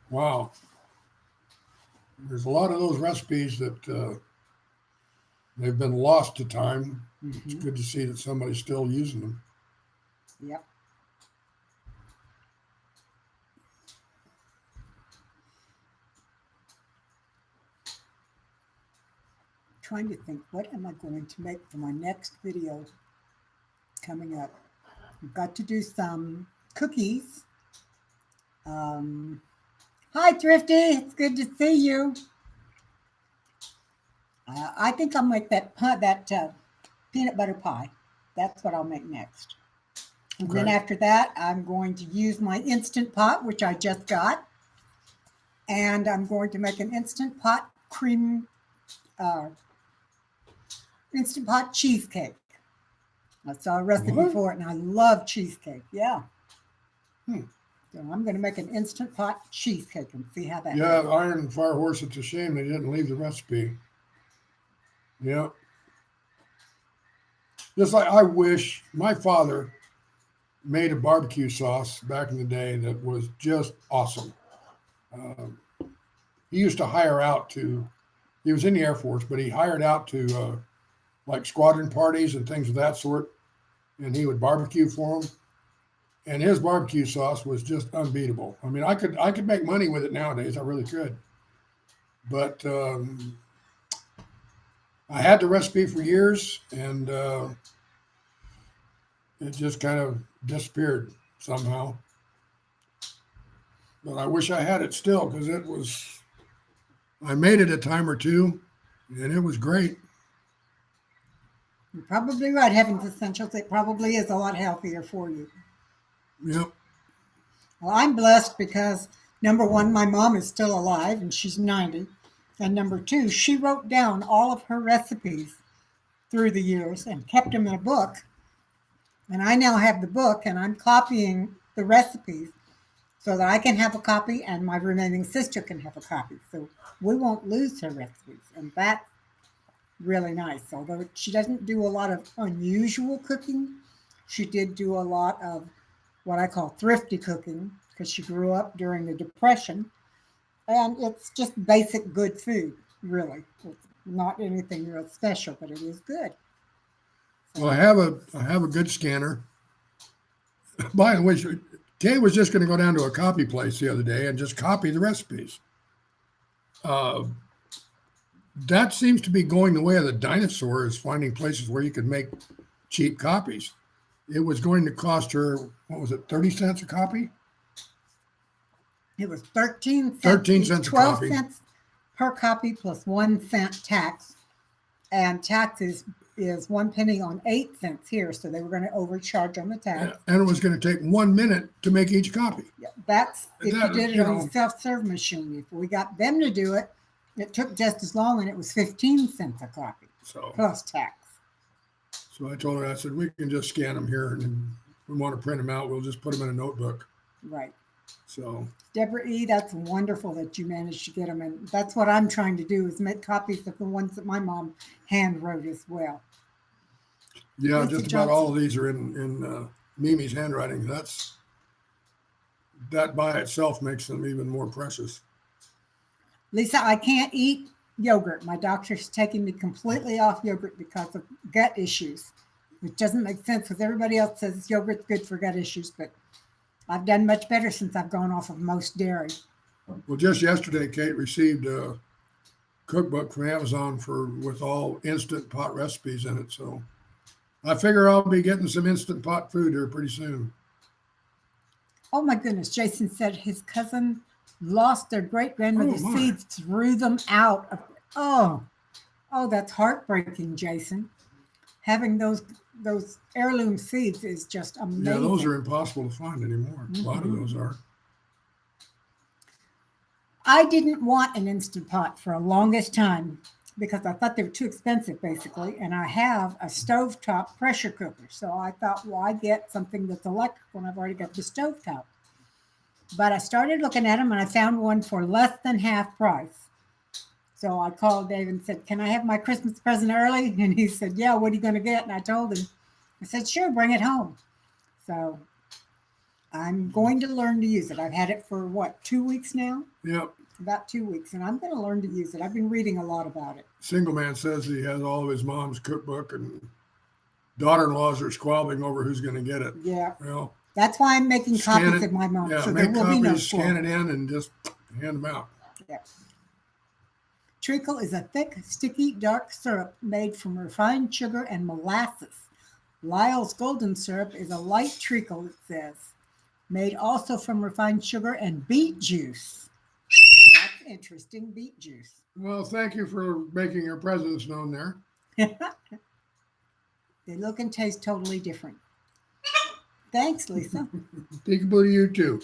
Wow. There's a lot of those recipes that they've been lost to time. It's good to see that somebody's still using them. Yep. Trying to think, what am I going to make for my next video coming up? I've got to do some cookies. Hi, Thrifty. It's good to see you. I think I'll make that peanut butter pie. That's what I'll make next. And then after that, I'm going to use my Instant Pot, which I just got. And I'm going to make an Instant Pot Instant Pot cheesecake. I saw a recipe for it, and I love cheesecake. Yeah. So I'm going to make an Instant Pot cheesecake and see how that goes. Iron Firehorse, it's a shame they didn't leave the recipe. Yeah. Just like I wish my father made a barbecue sauce back in the day that was just awesome. He used to hire out to, he was in the Air Force, but he hired out to like squadron parties and things of that sort. And he would barbecue for them. And his barbecue sauce was just unbeatable. I mean, I could make money with it nowadays. I really could. But I had the recipe for years, and it just kind of disappeared somehow. But I wish I had it still, because I made it a time or two, and it was great. You're probably right, Heaven's Essentials. It probably is a lot healthier for you. Yep. Well, I'm blessed because, number one, my mom is still alive, and she's 90. And number two, she wrote down all of her recipes through the years and kept them in a book. And I now have the book, and I'm copying the recipes so that I can have a copy and my remaining sister can have a copy. So we won't lose her recipes. And that's really nice. Although she doesn't do a lot of unusual cooking, she did do a lot of what I call thrifty cooking because she grew up during the Depression. And it's just basic good food, really. It's not anything real special, but it is good. So, well, I have a good scanner. By the way, Kay was just going to go down to a copy place the other day and just copy the recipes. That seems to be going the way of the dinosaur, is finding places where you can make cheap copies. It was going to cost her, what was it, 30 cents a copy? It was 13 cents. 13 cents a 12 copy. cents per copy plus 1 cent tax. And tax is 1 penny on 8 cents here. So they were going to overcharge on the tax. And it was going to take 1 minute to make each copy. Yeah, that's if That, you did it you on know. a self-serve machine. If we got them to do it, it took just as long, and it was 15 cents a copy So, plus tax. so I told her, I said, we can just scan them here, and if we want to print them out, we'll just put them in a notebook. Right. So, Deborah E., that's wonderful that you managed to get them. And that's what I'm trying to do, is make copies of the ones that my mom hand wrote as well. yeah, Lisa just about Johnson. all of these are in Mimi's handwriting. That by itself makes them even more precious. Lisa, I can't eat yogurt. My doctor's taking me completely off yogurt because of gut issues, which doesn't make sense because everybody else says yogurt's good for gut issues, but I've done much better since I've gone off of most dairy. Well, just yesterday, Kate received a cookbook from Amazon with all instant pot recipes in it. So I figure I'll be getting some instant pot food here pretty soon. Oh my goodness, Jason said his cousin lost their great-grandmother's Oh, my. seeds, threw them out. Oh, that's heartbreaking, Jason. Having those heirloom seeds is just amazing. Yeah, those are impossible to find anymore. A lot of those are. I didn't want an Instant Pot for a longest time because I thought they were too expensive, basically. And I have a stovetop pressure cooker. So I thought, why get something that's electric when I've already got the stovetop? But I started looking at them, and I found one for less than half price. So I called Dave and said, can I have my Christmas present early? And he said, yeah, what are you going to get? And I told him, I said, sure, bring it home. So I'm going to learn to use it. I've had it for 2 weeks now? Yep. About 2 weeks, and I'm going to learn to use it. I've been reading a lot about it. Single man says he has all of his mom's cookbook, and daughter-in-laws are squabbling over who's going to get it. Yeah. Well, That's why I'm making scan copies it. of my mom. Yeah, So there make will be no copies, scan swap. it in, and just hand them out. Yeah. Treacle is a thick, sticky, dark syrup made from refined sugar and molasses. Lyle's Golden Syrup is a light treacle, it says, made also from refined sugar and beet juice. That's interesting, beet juice. Well, thank you for making your presence known there. They look and taste totally different. Thanks, Lisa. Peekaboo to you too.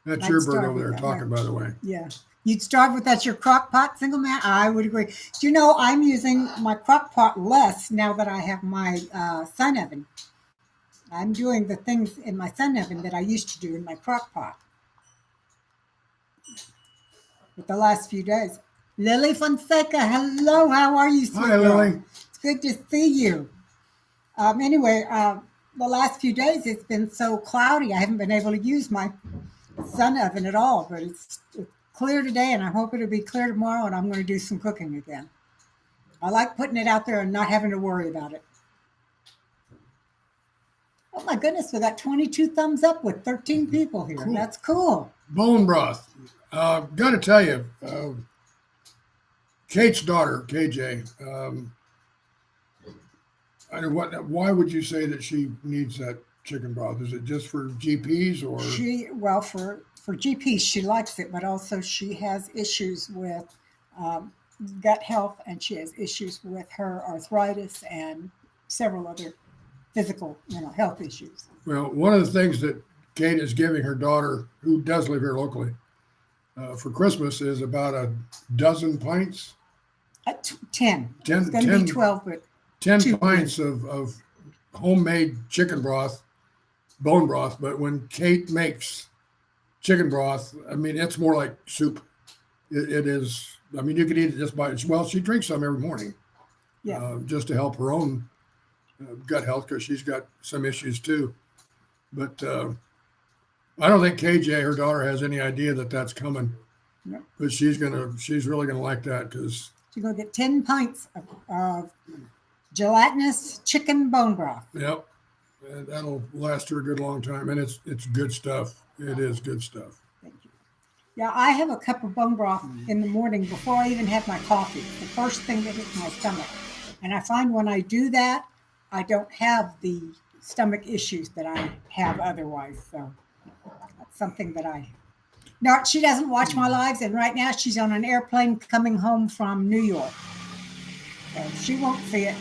That's I'd your bird start over with there that, talking, right. by the way. Yeah. You'd starve with that's your crock pot, single man? I would agree. Do you know I'm using my crock pot less now that I have my sun oven? I'm doing the things in my sun oven that I used to do in my crock pot. With the last few days. Lily Fonseca, hello. How are you, sweet Hi, girl? Lily. It's good to see you. Anyway, the last few days it's been so cloudy. I haven't been able to use my sun oven at all, but it's clear today, and I hope it'll be clear tomorrow, and I'm going to do some cooking again. I like putting it out there and not having to worry about it. Oh my goodness, we got 22 thumbs up with 13 people here. Cool. That's cool. Bone broth. Got to tell you, Kate's daughter, KJ, why would you say that she needs that chicken broth? Is it just for GPs or? For GPs, she likes it, but also she has issues with gut health, and she has issues with her arthritis and several other physical, health issues. Well, one of the things that Kate is giving her daughter, who does live here locally, for Christmas is about a dozen pints. 10. 10 It's going to be 12, but 10 2 pints of homemade chicken broth, bone broth. But when Kate makes chicken broth, I mean, it's more like soup. It is, I mean, you could eat it just by itself. Well, she drinks some every morning, just to help her own gut health, because she's got some issues too. But I don't think KJ, her daughter, has any idea that that's coming. No. But she's really gonna like that, because she's going to get 10 pints of gelatinous chicken bone broth. yep, and that'll last her a good long time. And it's good stuff. It is good stuff. Thank you. Yeah, I have a cup of bone broth in the morning before I even have my coffee. It's the first thing that hits my stomach. And I find when I do that, I don't have the stomach issues that I have otherwise. So that's something that I. No, she doesn't watch my lives, and right now she's on an airplane coming home from New York. So she won't see it.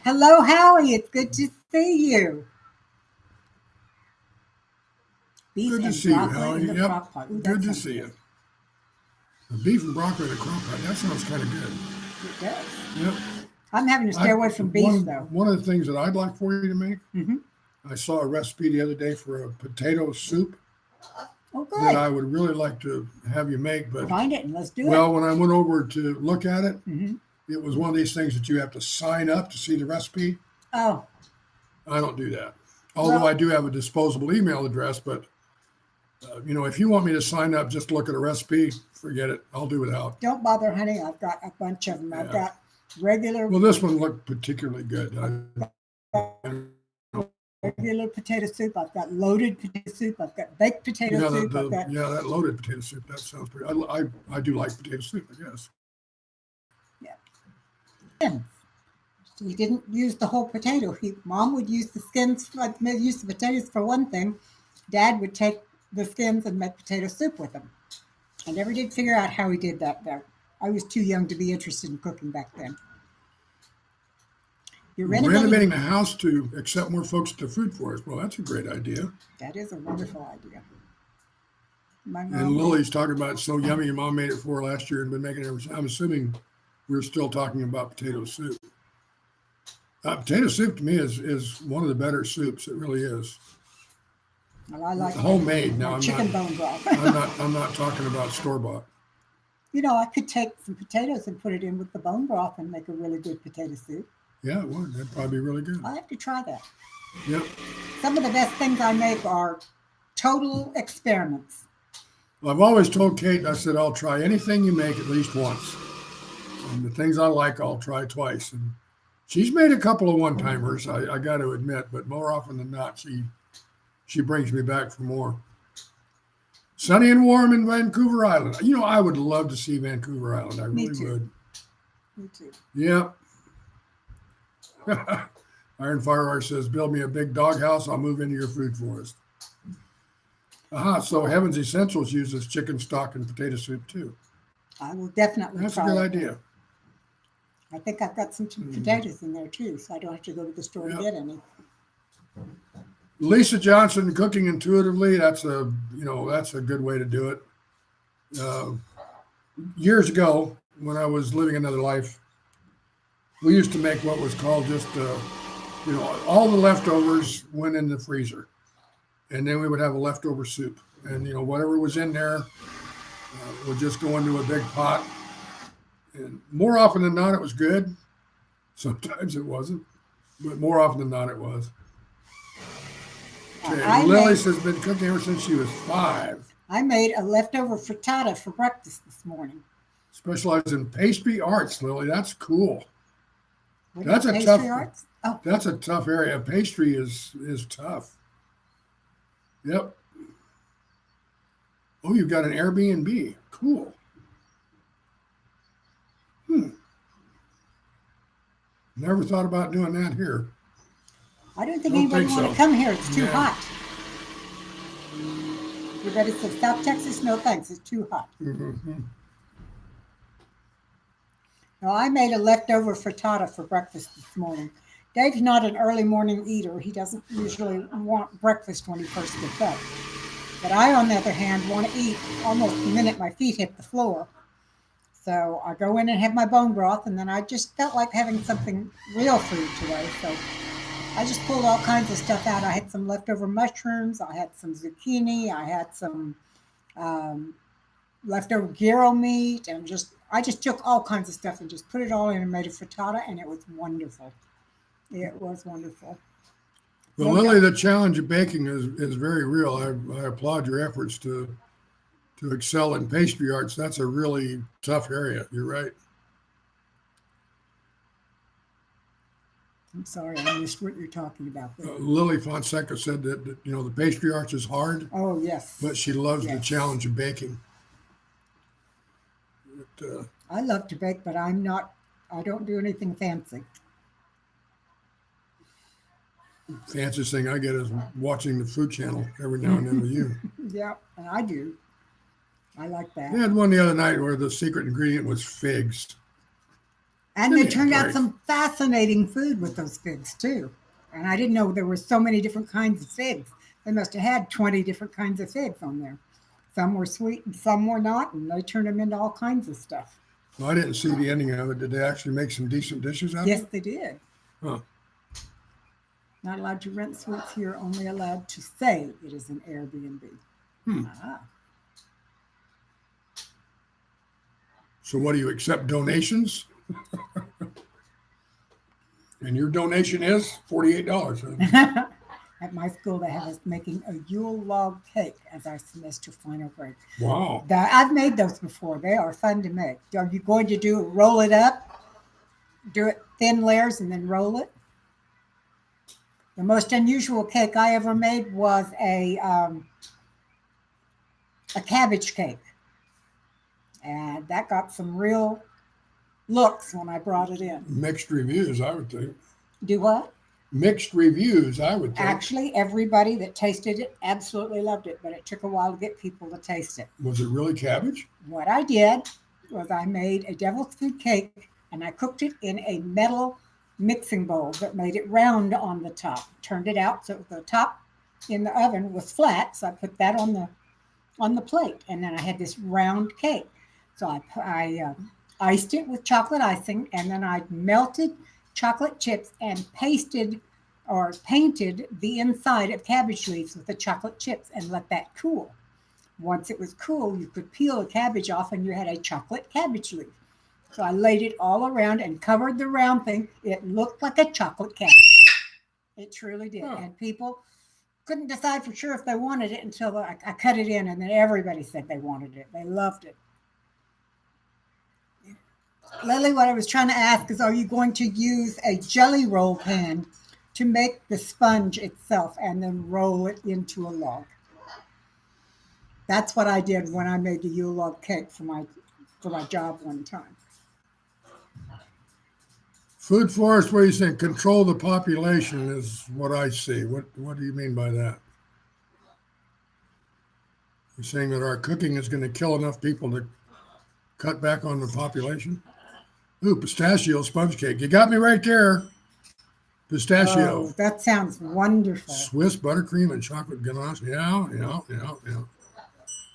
Hello, Howie. It's good to see you. Beef Good to and see you, broccoli Howie. in the Yep. crock pot. Ooh, that Good to sounds see good. you. The beef and broccoli in a crock pot. That sounds kind of good. It does. Yep. I'm having to stay away from beef, though. One of the things that I'd like for you to make, Hmm. I saw a recipe the other day for a potato soup Oh, that good. I would really like to have you make. But Find it and let's do it. well, when I went over to look at it, Hmm. it was one of these things that you have to sign up to see the recipe. Oh, I don't do that. Although well, I do have a disposable email address, but if you want me to sign up, just look at a recipe, forget it. I'll do without. don't bother, honey. I've got a bunch of them. I've Yeah. got regular Well, this one looked particularly good. regular potato soup. I've got loaded potato soup. I've got baked potato Yeah, soup. I've got that loaded potato soup. That sounds pretty. I do like potato soup, I guess. skins. He didn't use the whole potato. Mom would use the skins, use the potatoes for one thing. Dad would take the skins and make potato soup with them. I never did figure out how he did that, though. I was too young to be interested in cooking back then. You're Renovating the house to accept more folks to Food Forest. Well, that's a great idea. That is a wonderful idea. My And mom, Lily's talking about it's so yummy. Your mom made it for her last year and been making it ever since. I'm assuming we're still talking about potato soup. Potato soup to me is one of the better soups. It really is. well, I like Homemade. my Now chicken bone broth. I'm not talking about store bought. You know, I could take some potatoes and put it in with the bone broth and make a really good potato soup. Yeah, it would. That'd probably be really good. I have to try that. Yep. Some of the best things I make are total experiments. Well, I've always told Kate, I said, I'll try anything you make at least once. And the things I like, I'll try twice. And she's made a couple of one-timers, I got to admit, but more often than not, she brings me back for more. Sunny and warm in Vancouver Island. You know, I would love to see Vancouver Island. I Me really too. would. Me too. Yep. Iron Firearm says, build me a big doghouse. I'll move into your food forest. So Heaven's Essentials uses chicken stock and potato soup too. I will definitely That's a try good it. idea. I think I've got some potatoes in there too, so I don't have to go to the store to get any. Lisa Johnson, cooking intuitively. That's a good way to do it. Years ago, when I was living another life, we used to make what was called just, all the leftovers went in the freezer, and then we would have a leftover soup, and whatever was in there would just go into a big pot. And more often than not, it was good. Sometimes it wasn't, but more often than not, it was. Okay. Lily's has been cooking ever since she was 5. I made a leftover frittata for breakfast this morning. Specialized in pastry arts, Lily. That's cool. What That's is a pastry tough. arts? Oh, That's a tough area. Pastry is tough. Yep. Oh, you've got an Airbnb. Cool. Never thought about doing that here. I don't think Don't anybody think want so. to come here. It's too Yeah. hot. You better say South Texas, no thanks. It's too hot. Mm-hmm. No, I made a leftover frittata for breakfast this morning. Dave's not an early morning eater. He doesn't usually want breakfast when he first gets up. But I, on the other hand, want to eat almost the minute my feet hit the floor. So I go in and have my bone broth, and then I just felt like having something real food today. So I just pulled all kinds of stuff out. I had some leftover mushrooms. I had some zucchini. I had some leftover gyro meat, and I just took all kinds of stuff and just put it all in and made a frittata, and it was wonderful. It was wonderful. Well, Lily, the challenge of baking is very real. I applaud your efforts to excel in pastry arts. That's a really tough area. You're right. I'm sorry, I missed what you're talking about there. Lily Fonseca said that, the pastry arts is hard, Oh, yes. but she loves the Yes. challenge of baking. But, I love to bake, but I don't do anything fancy. fanciest thing I get is watching the Food Channel every now and then with you. Yeah, and I do. I like We that. had one the other night where the secret ingredient was figs. And Give they me a turned out break. some fascinating food with those figs, too. And I didn't know there were so many different kinds of figs. They must have had 20 different kinds of figs on there. Some were sweet and some were not, and they turned them into all kinds of stuff. Well, I didn't see the ending of it. Did they actually make some decent dishes out Yes, of it? they did. Huh. Not allowed to rent suites here, only allowed to say it is an Airbnb. Hmm. Ah. So what do you accept donations? And your donation is $48. Huh? At my school, they have us making a Yule log cake as our semester final break. Wow. I've made those before. They are fun to make. Are you going to roll it up, do it thin layers, and then roll it? The most unusual cake I ever made was a cabbage cake, and that got some real looks when I brought it in. Mixed reviews, I would think. Do what? Mixed reviews, I would think. Actually, everybody that tasted it absolutely loved it, but it took a while to get people to taste it. Was it really cabbage? What I did was I made a devil's food cake, and I cooked it in a metal mixing bowl that made it round on the top. Turned it out so the top in the oven was flat, so I put that on the plate, and then I had this round cake. So I iced it with chocolate icing, and then I melted chocolate chips and pasted or painted the inside of cabbage leaves with the chocolate chips and let that cool. Once it was cool, you could peel a cabbage off and you had a chocolate cabbage leaf. So I laid it all around and covered the round thing. It looked like a chocolate cabbage. It truly did. Huh. And people couldn't decide for sure if they wanted it until I cut it in, and then everybody said they wanted it. They loved it. Lily, what I was trying to ask is, are you going to use a jelly roll pan to make the sponge itself and then roll it into a log? That's what I did when I made the Yule log cake for my job one time. Food forest, what are you saying? Control the population is what I see. What do you mean by that? You're saying that our cooking is going to kill enough people to cut back on the population? Ooh, pistachio sponge cake. You got me right there. Pistachio. Oh, that sounds wonderful. Swiss buttercream and chocolate ganache. Yeah.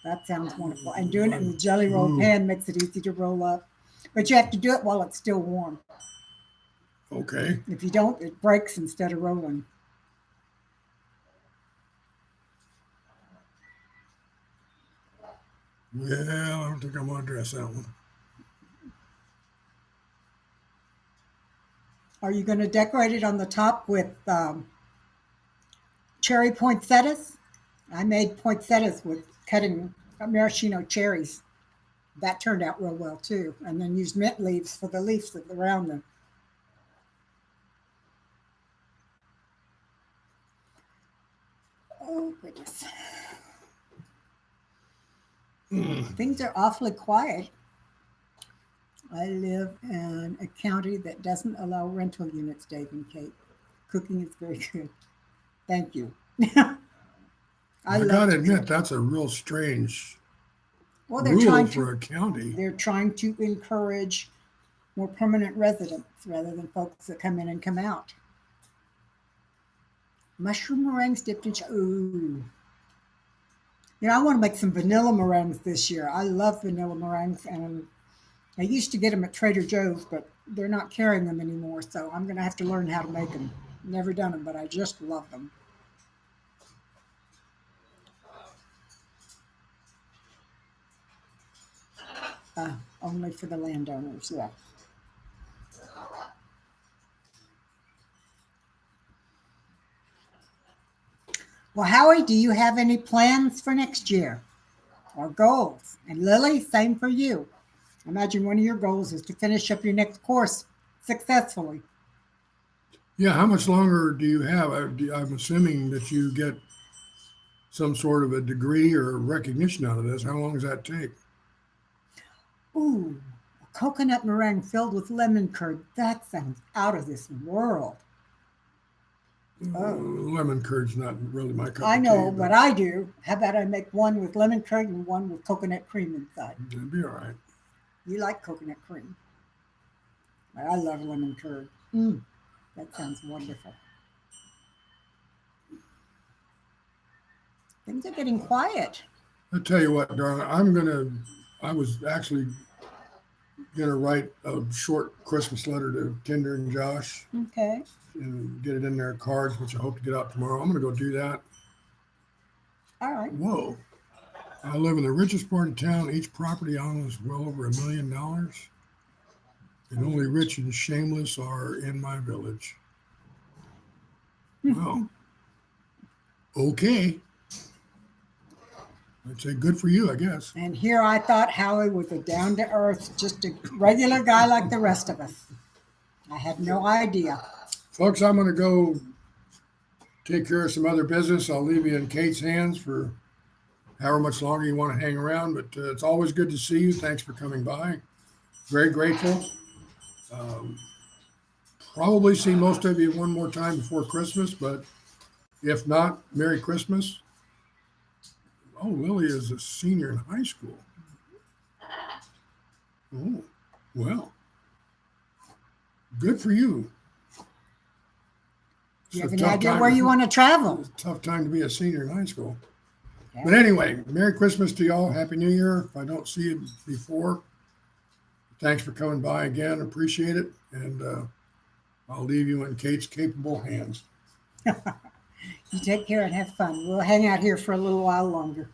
That sounds wonderful. And doing it in the jelly roll Ooh. pan makes it easy to roll up. But you have to do it while it's still warm. Okay. If you don't, it breaks instead of rolling. Well, I don't think I'm going to address that one. Are you going to decorate it on the top with cherry poinsettias? I made poinsettias with cutting maraschino cherries. That turned out real well too. And then used mint leaves for the leaves around them. Oh, goodness. Things are awfully quiet. I live in a county that doesn't allow rental units, Dave and Kate. Cooking is very good. Thank you. I got to admit, that's a real strange they're rule trying for to a county. they're trying to encourage more permanent residents rather than folks that come in and come out. Mushroom meringues dipped in ooh. I want to make some vanilla meringues this year. I love vanilla meringues, and I used to get them at Trader Joe's, but they're not carrying them anymore, so I'm going to have to learn how to make them. Never done them, but I just love them. Only for the landowners, yeah. Well, Howie, do you have any plans for next year or goals? And Lily, same for you. Imagine one of your goals is to finish up your next course successfully. Yeah, how much longer do you have? I'm assuming that you get some sort of a degree or recognition out of this. How long does that take? Ooh, a coconut meringue filled with lemon curd. That sounds out of this world. Oh, Lemon curd's not really my cup I of know tea, what but I do. How about I make one with lemon curd and one with coconut cream inside? it'd be all right. You like coconut cream, but I love lemon curd. Mm, that sounds wonderful. Things are getting quiet. I tell you what, darling, I was actually gonna write a short Christmas letter to Kinder and Josh Okay. and get it in their cards, which I hope to get out tomorrow. I'm gonna go do that. All right. Whoa. I live in the richest part of town. Each property owns well over $1 million. And only rich and shameless are in my village. Well, okay. I'd say good for you, I guess. And here I thought Howie was a down to earth, just a regular guy like the rest of us. I had no idea. Folks, I'm going to go take care of some other business. I'll leave you in Kate's hands for however much longer you want to hang around. But it's always good to see you. Thanks for coming by. Very grateful. Um, Probably see most of you one more time before Christmas, but if not, Merry Christmas. Oh, Lily is a senior in high school. Oh, well, good for you. Do you It's have a any tough idea time. where you want to travel? It's a tough time to be a senior in high school. Yeah. But anyway, Merry Christmas to y'all. Happy New Year. If I don't see you before, thanks for coming by again. Appreciate it. And I'll leave you in Kate's capable hands. You take care and have fun. We'll hang out here for a little while longer.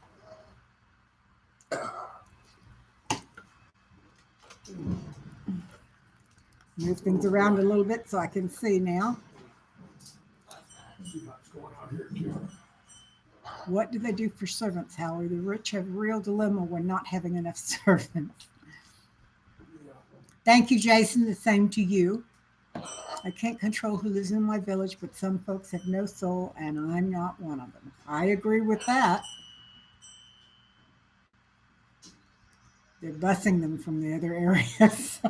Move things around a little bit so I can see now. See what's going on here too. What do they do for servants, Howie? The rich have a real dilemma when not having enough servants. Thank you, Jason. The same to you. I can't control who lives in my village, but some folks have no soul, and I'm not one of them. I agree with that. They're busing them from the other areas.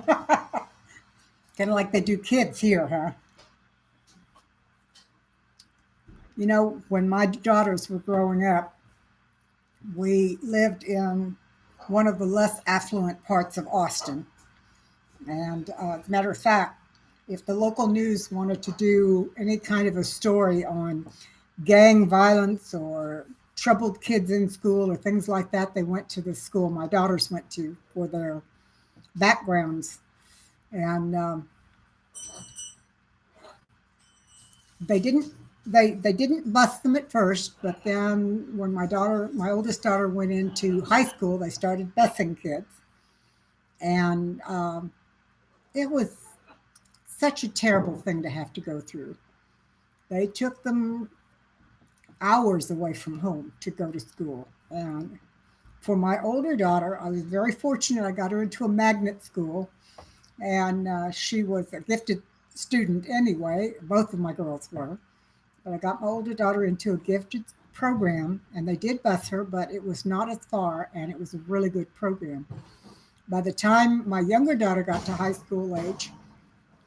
Kind of like they do kids here, huh? You know, when my daughters were growing up, we lived in one of the less affluent parts of Austin. And as a matter of fact, if the local news wanted to do any kind of a story on gang violence or troubled kids in school or things like that, they went to the school my daughters went to for their backgrounds. And they didn't bust them at first, but then when my oldest daughter went into high school, they started busing kids. And it was such a terrible thing to have to go through. They took them hours away from home to go to school. And for my older daughter, I was very fortunate. I got her into a magnet school, and she was a gifted student anyway. Both of my girls were. But I got my older daughter into a gifted program, and they did bus her, but it was not as far, and it was a really good program. By the time my younger daughter got to high school age,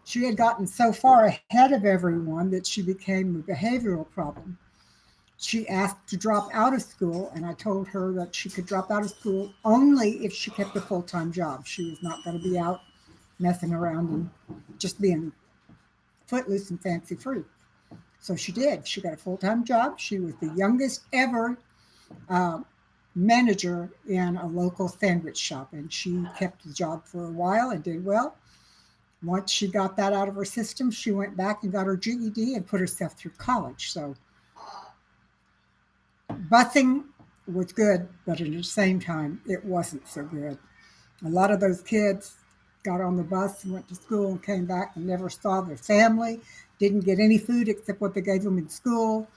she had gotten so far ahead of everyone that she became a behavioral problem. She asked to drop out of school, and I told her that she could drop out of school only if she kept a full-time job. She was not going to be out messing around and just being footloose and fancy free. So she did. She got a full-time job. She was the youngest ever manager in a local sandwich shop, and she kept the job for a while and did well. Once she got that out of her system, she went back and got her GED and put herself through college. So busing was good, but at the same time, it wasn't so good. A lot of those kids got on the bus and went to school and came back and never saw their family, didn't get any food except what they gave them in school.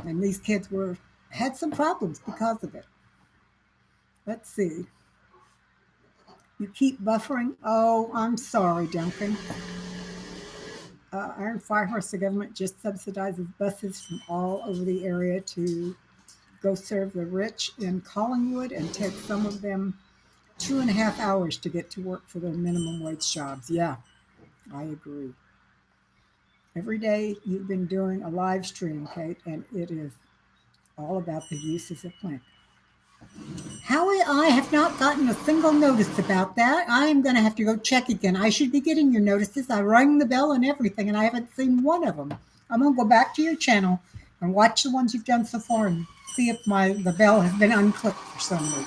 And these kids had some problems because of it. Let's see. You keep buffering? Oh, I'm sorry, Duncan. Iron Firehorse, the government just subsidizes buses from all over the area to go serve the rich in Collingwood and take some of them 2.5 hours to get to work for their minimum wage jobs. Yeah, I agree. Every day you've been doing a live stream, Kate, and it is all about the uses of plants. Howie, I have not gotten a single notice about that. I am going to have to go check again. I should be getting your notices. I rang the bell and everything, and I haven't seen one of them. I'm going to go back to your channel and watch the ones you've done so far and see if the bell has been unclicked for some reason.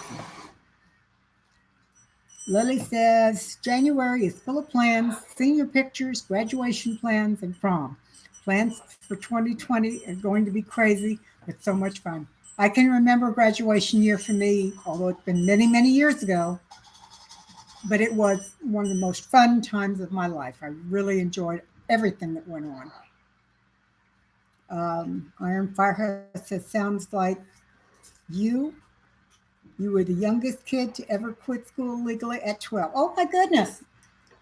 Lily says January is full of plans, senior pictures, graduation plans, and prom. Plans for 2020 are going to be crazy, but so much fun. I can remember graduation year for me, although it's been many, many years ago, but it was one of the most fun times of my life. I really enjoyed everything that went on. Iron Firehouse says, sounds like you were the youngest kid to ever quit school legally at 12. Oh my goodness.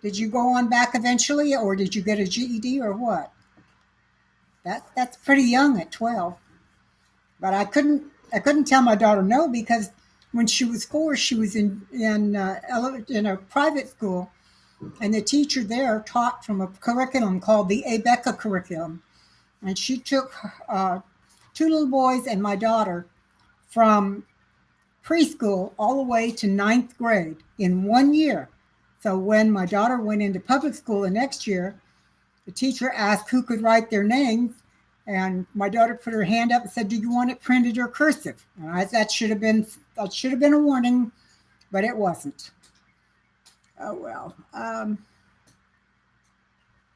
Did you go on back eventually, or did you get a GED, or what? That's pretty young at 12. But I couldn't tell my daughter no, because when she was 4, she was in a private school, and the teacher there taught from a curriculum called the ABECA curriculum, and she took 2 little boys and my daughter from preschool all the way to 9th grade in 1 year. So when my daughter went into public school the next year, the teacher asked who could write their names, and my daughter put her hand up and said, "Do you want it printed or cursive?" And that should have been a warning, but it wasn't. Oh well.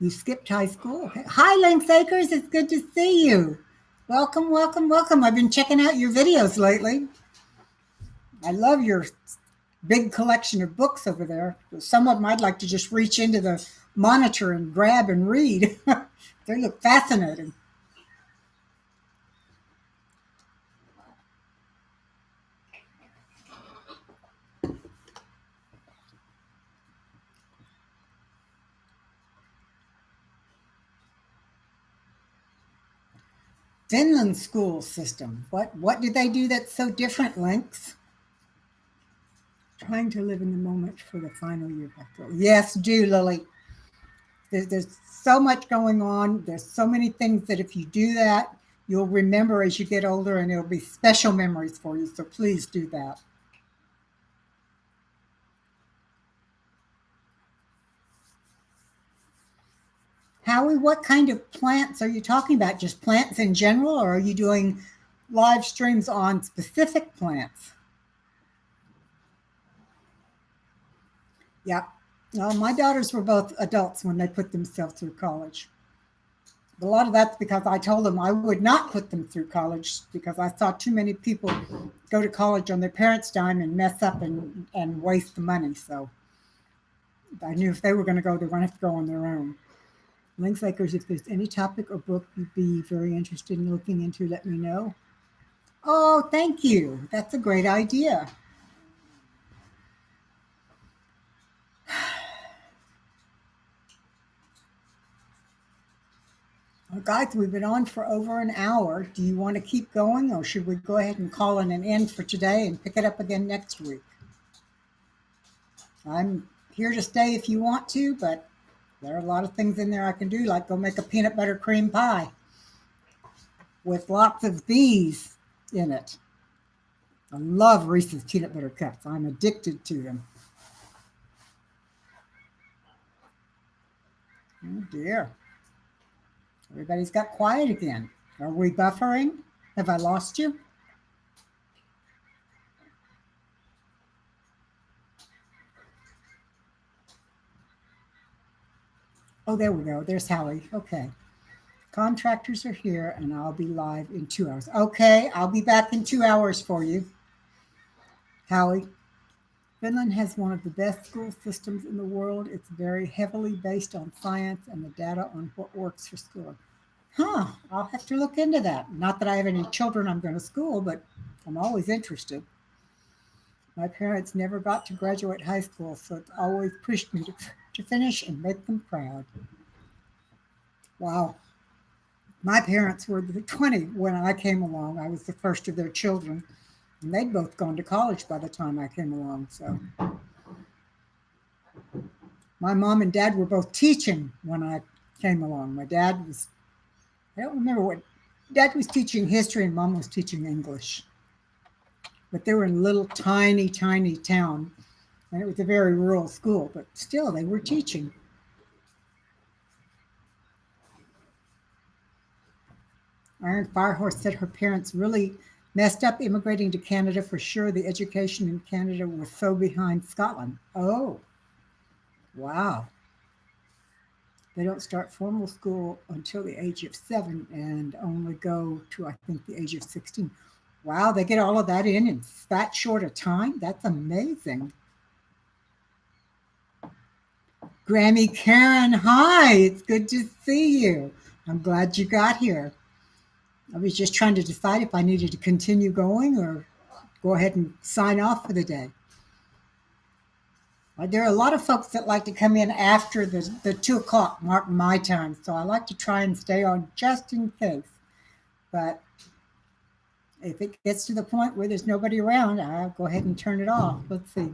You skipped high school. Okay. Hi, Lynx Acres. It's good to see you. Welcome, welcome, welcome. I've been checking out your videos lately. I love your big collection of books over there. Some of them I'd like to just reach into the monitor and grab and read. They look fascinating. Finland school system. What do they do that's so different, Lynx? Trying to live in the moment for the final year. Yes, do, Lily. There's so much going on. There's so many things that if you do that, you'll remember as you get older, and it'll be special memories for you. So please do that. Howie, what kind of plants are you talking about? Just plants in general, or are you doing live streams on specific plants? Yeah. My daughters were both adults when they put themselves through college. A lot of that's because I told them I would not put them through college, because I saw too many people go to college on their parents' dime and mess up and waste the money. So I knew if they were going to go, they were going to have to go on their own. Lynx Acres, if there's any topic or book you'd be very interested in looking into, let me know. Oh, thank you. That's a great idea. Well, guys, we've been on for over an hour. Do you want to keep going, or should we go ahead and call it an end for today and pick it up again next week? I'm here to stay if you want to, but there are a lot of things in there I can do, like go make a peanut butter cream pie with lots of bees in it. I love Reese's peanut butter cups. I'm addicted to them. Oh dear. Everybody's got quiet again. Are we buffering? Have I lost you? Oh, there we go. There's Howie. Okay. Contractors are here, and I'll be live in 2 hours. Okay, I'll be back in 2 hours for you. Howie, Finland has one of the best school systems in the world. It's very heavily based on science and the data on what works for school. Huh, I'll have to look into that. Not that I have any children I'm going to school, but I'm always interested. My parents never got to graduate high school, so it's always pushed me to finish and make them proud. Wow. My parents were 20 when I came along. I was the first of their children, and they'd both gone to college by the time I came along. So my mom and dad were both teaching when I came along. My dad was, I don't remember what, dad was teaching history and mom was teaching English. But they were in a little tiny, tiny town, and it was a very rural school, but still they were teaching. Iron Firehorse said her parents really messed up immigrating to Canada for sure. The education in Canada was so behind Scotland. Oh, wow. They don't start formal school until the age of 7 and only go to, I think, the age of 16. Wow, they get all of that in that short a time? That's amazing. Grammy Karen, hi, it's good to see you. I'm glad you got here. I was just trying to decide if I needed to continue going or go ahead and sign off for the day. There are a lot of folks that like to come in after the 2 o'clock mark my time, so I like to try and stay on just in case. But if it gets to the point where there's nobody around, I'll go ahead and turn it off. Let's see.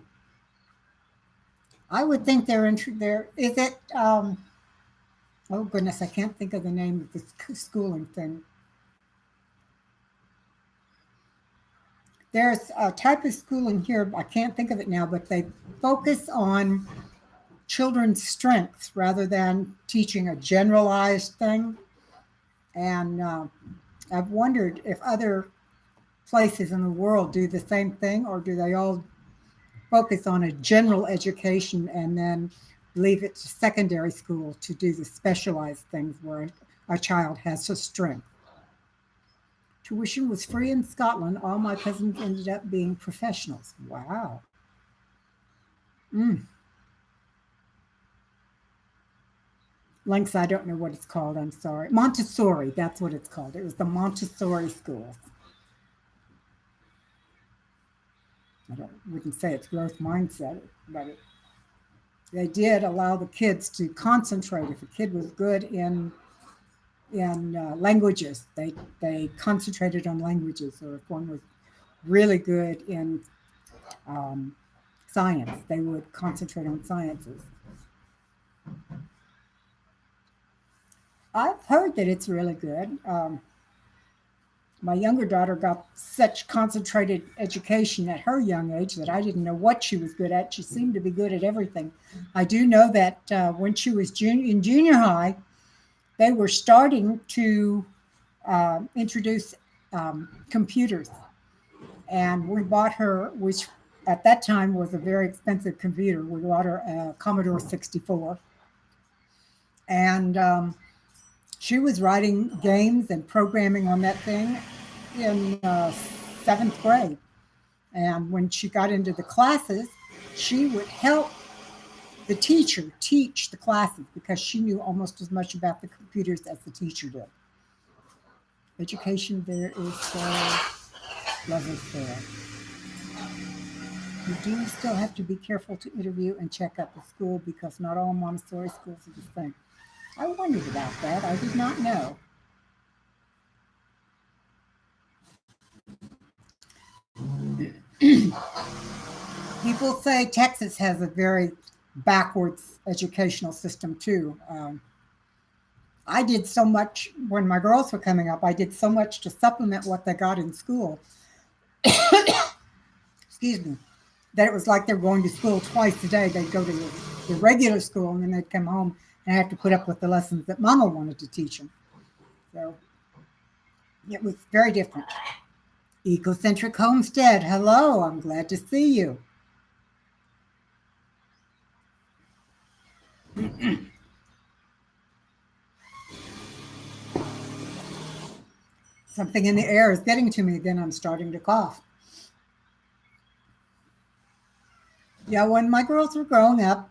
I would think they're there. Is it? Oh goodness, I can't think of the name of the schooling thing. There's a type of schooling here. I can't think of it now, but they focus on children's strengths rather than teaching a generalized thing. And I've wondered if other places in the world do the same thing, or do they all focus on a general education and then leave it to secondary school to do the specialized things where a child has a strength. Tuition was free in Scotland. All my cousins ended up being professionals. Wow. Lynx, I don't know what it's called. I'm sorry. Montessori, that's what it's called. It was the Montessori schools. Wouldn't say it's growth mindset, but they did allow the kids to concentrate. If a kid was good in languages, they concentrated on languages, or if one was really good in science, they would concentrate on sciences. I've heard that it's really good. My younger daughter got such concentrated education at her young age that I didn't know what she was good at. She seemed to be good at everything. I do know that when she was in junior high, they were starting to introduce computers. And we bought her, which at that time was a very expensive computer. We bought her a Commodore 64. And she was writing games and programming on that thing in 7th grade. And when she got into the classes, she would help the teacher teach the classes because she knew almost as much about the computers as the teacher did. Education there is so lovely there. You do still have to be careful to interview and check out the school because not all Montessori schools are the same. I wondered about that. I did not know. People say Texas has a very backwards educational system too. I did so much when my girls were coming up. I did so much to supplement what they got in school. Excuse me. That it was like they were going to school twice a day. They'd go to the regular school and then they'd come home and have to put up with the lessons that Mama wanted to teach them. So it was very different. Ecocentric Homestead, hello, I'm glad to see you. Something in the air is getting to me, then I'm starting to cough. Yeah, when my girls were growing up,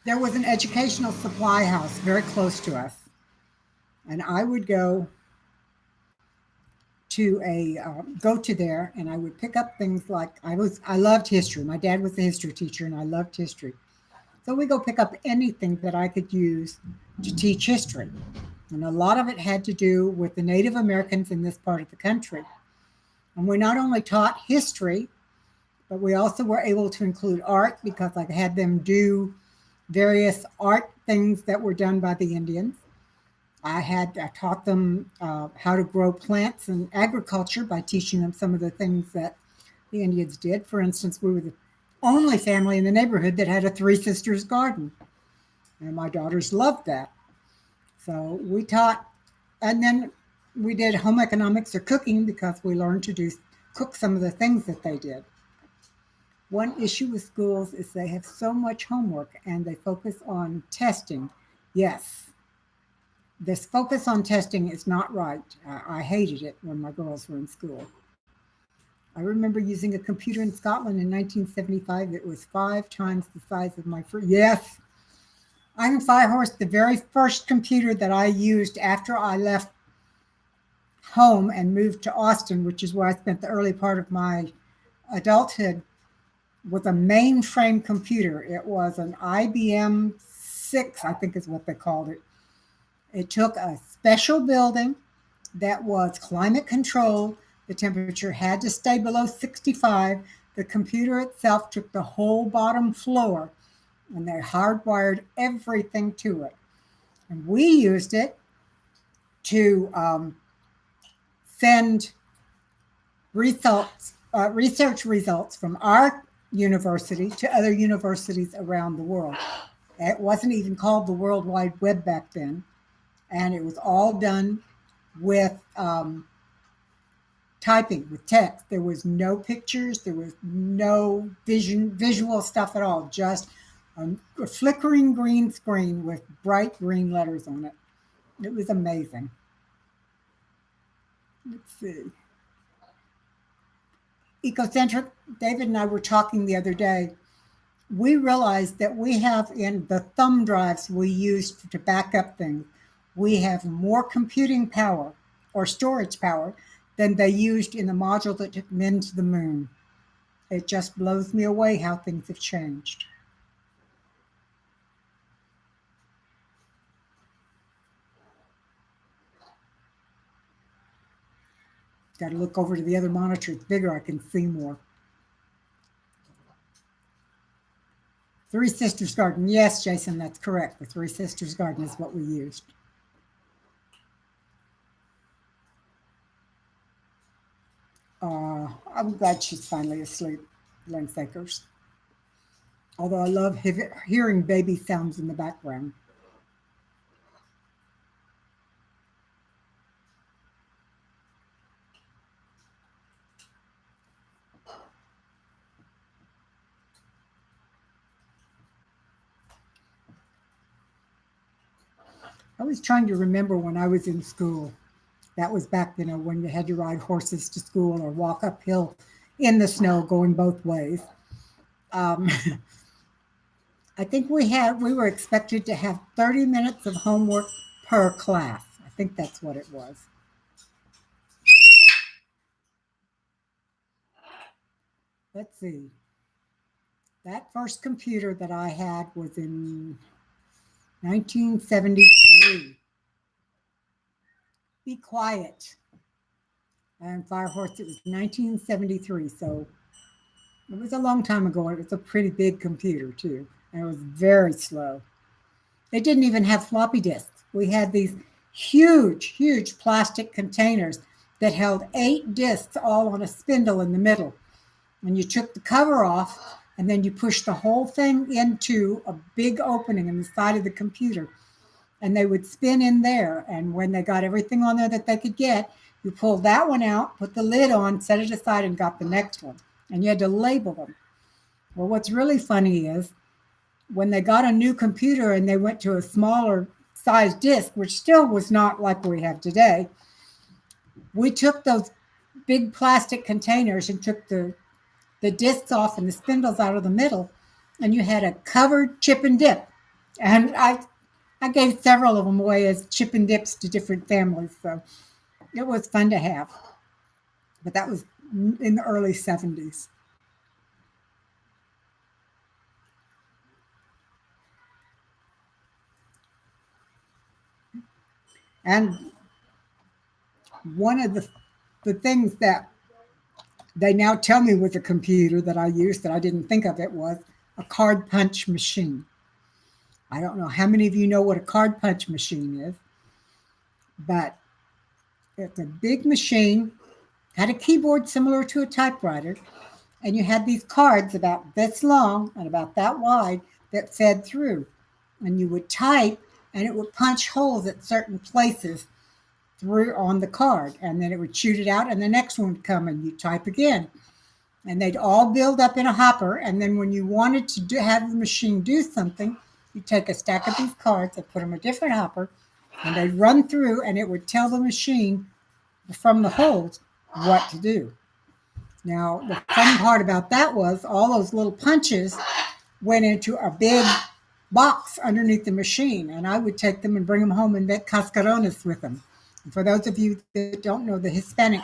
there was an educational supply house very close to us. And I would go to there and I would pick up things like I loved history. My dad was a history teacher and I loved history. So we go pick up anything that I could use to teach history. And a lot of it had to do with the Native Americans in this part of the country. And we not only taught history, but we also were able to include art because I had them do various art things that were done by the Indians. I taught them how to grow plants and agriculture by teaching them some of the things that the Indians did. For instance, we were the only family in the neighborhood that had a Three Sisters garden, and my daughters loved that. So we taught, and then we did home economics or cooking because we learned to cook some of the things that they did. One issue with schools is they have so much homework and they focus on testing. Yes, this focus on testing is not right. I hated it when my girls were in school. I remember using a computer in Scotland in 1975. It was 5 times the size of my first. Yes, I'm a Firehorse. The very first computer that I used after I left home and moved to Austin, which is where I spent the early part of my adulthood, was a mainframe computer. It was an IBM 6, I think is what they called it. It took a special building that was climate controlled. The temperature had to stay below 65. The computer itself took the whole bottom floor, and they hardwired everything to it. And we used it to send research results from our university to other universities around the world. It wasn't even called the World Wide Web back then. And it was all done with typing, with text. There was no pictures. There was no visual stuff at all. Just a flickering green screen with bright green letters on it. It was amazing. Let's see. Ecocentric, David and I were talking the other day. We realized that we have in the thumb drives we use to back up things, we have more computing power or storage power than they used in the module that took men to the moon. It just blows me away how things have changed. Got to look over to the other monitor. It's bigger. I can see more. Three Sisters Garden. Yes, Jason, that's correct. The Three Sisters Garden is what we used. I'm glad she's finally asleep, Lynn Sakers. Although I love hearing baby sounds in the background. I was trying to remember when I was in school. That was back, when you had to ride horses to school or walk uphill in the snow going both ways. I think we were expected to have 30 minutes of homework per class. I think that's what it was. Let's see. That first computer that I had was in 1973. Be quiet. And Firehorse, it was 1973. So it was a long time ago. It was a pretty big computer, too. And it was very slow. It didn't even have floppy disks. We had these huge, huge plastic containers that held 8 disks all on a spindle in the middle. And you took the cover off, and then you pushed the whole thing into a big opening in the side of the computer. And they would spin in there. And when they got everything on there that they could get, you pulled that one out, put the lid on, set it aside, and got the next one. And you had to label them. Well, what's really funny is when they got a new computer and they went to a smaller size disk, which still was not like we have today, we took those big plastic containers and took the discs off and the spindles out of the middle, and you had a covered chip and dip. And I gave several of them away as chip and dips to different families. So it was fun to have. But that was in the early 70s. And one of the things that they now tell me with a computer that I use that I didn't think of it was a card punch machine. I don't know how many of you know what a card punch machine is, but it's a big machine, had a keyboard similar to a typewriter, and you had these cards about this long and about that wide that fed through. And you would type, and it would punch holes at certain places through on the card, and then it would shoot it out, and the next one would come, and you type again. And they'd all build up in a hopper, and then when you wanted to have the machine do something, you take a stack of these cards and put them in a different hopper, and they'd run through, and it would tell the machine from the holes what to do. Now, the funny part about that was all those little punches went into a big box underneath the machine, and I would take them and bring them home and make cascarones with them. And for those of you that don't know the Hispanic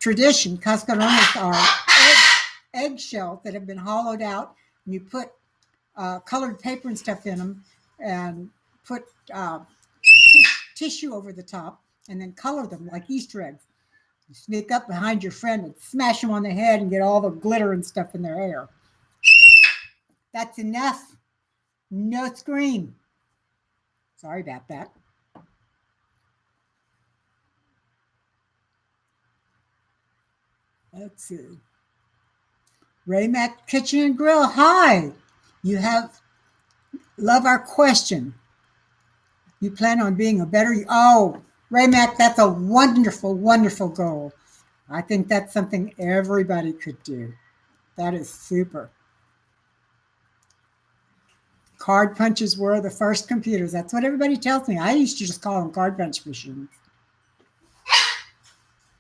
tradition, cascarones are eggshells that have been hollowed out, and you put colored paper and stuff in them, and put tissue over the top, and then color them like Easter eggs. You sneak up behind your friend and smash them on the head and get all the glitter and stuff in their hair. That's enough. No scream. Sorry about that. Let's see. Raymac Kitchen and Grill. Hi. Love our question. You plan on being a better, Raymac, that's a wonderful, wonderful goal. I think that's something everybody could do. That is super. Card punches were the first computers. That's what everybody tells me. I used to just call them card punch machines.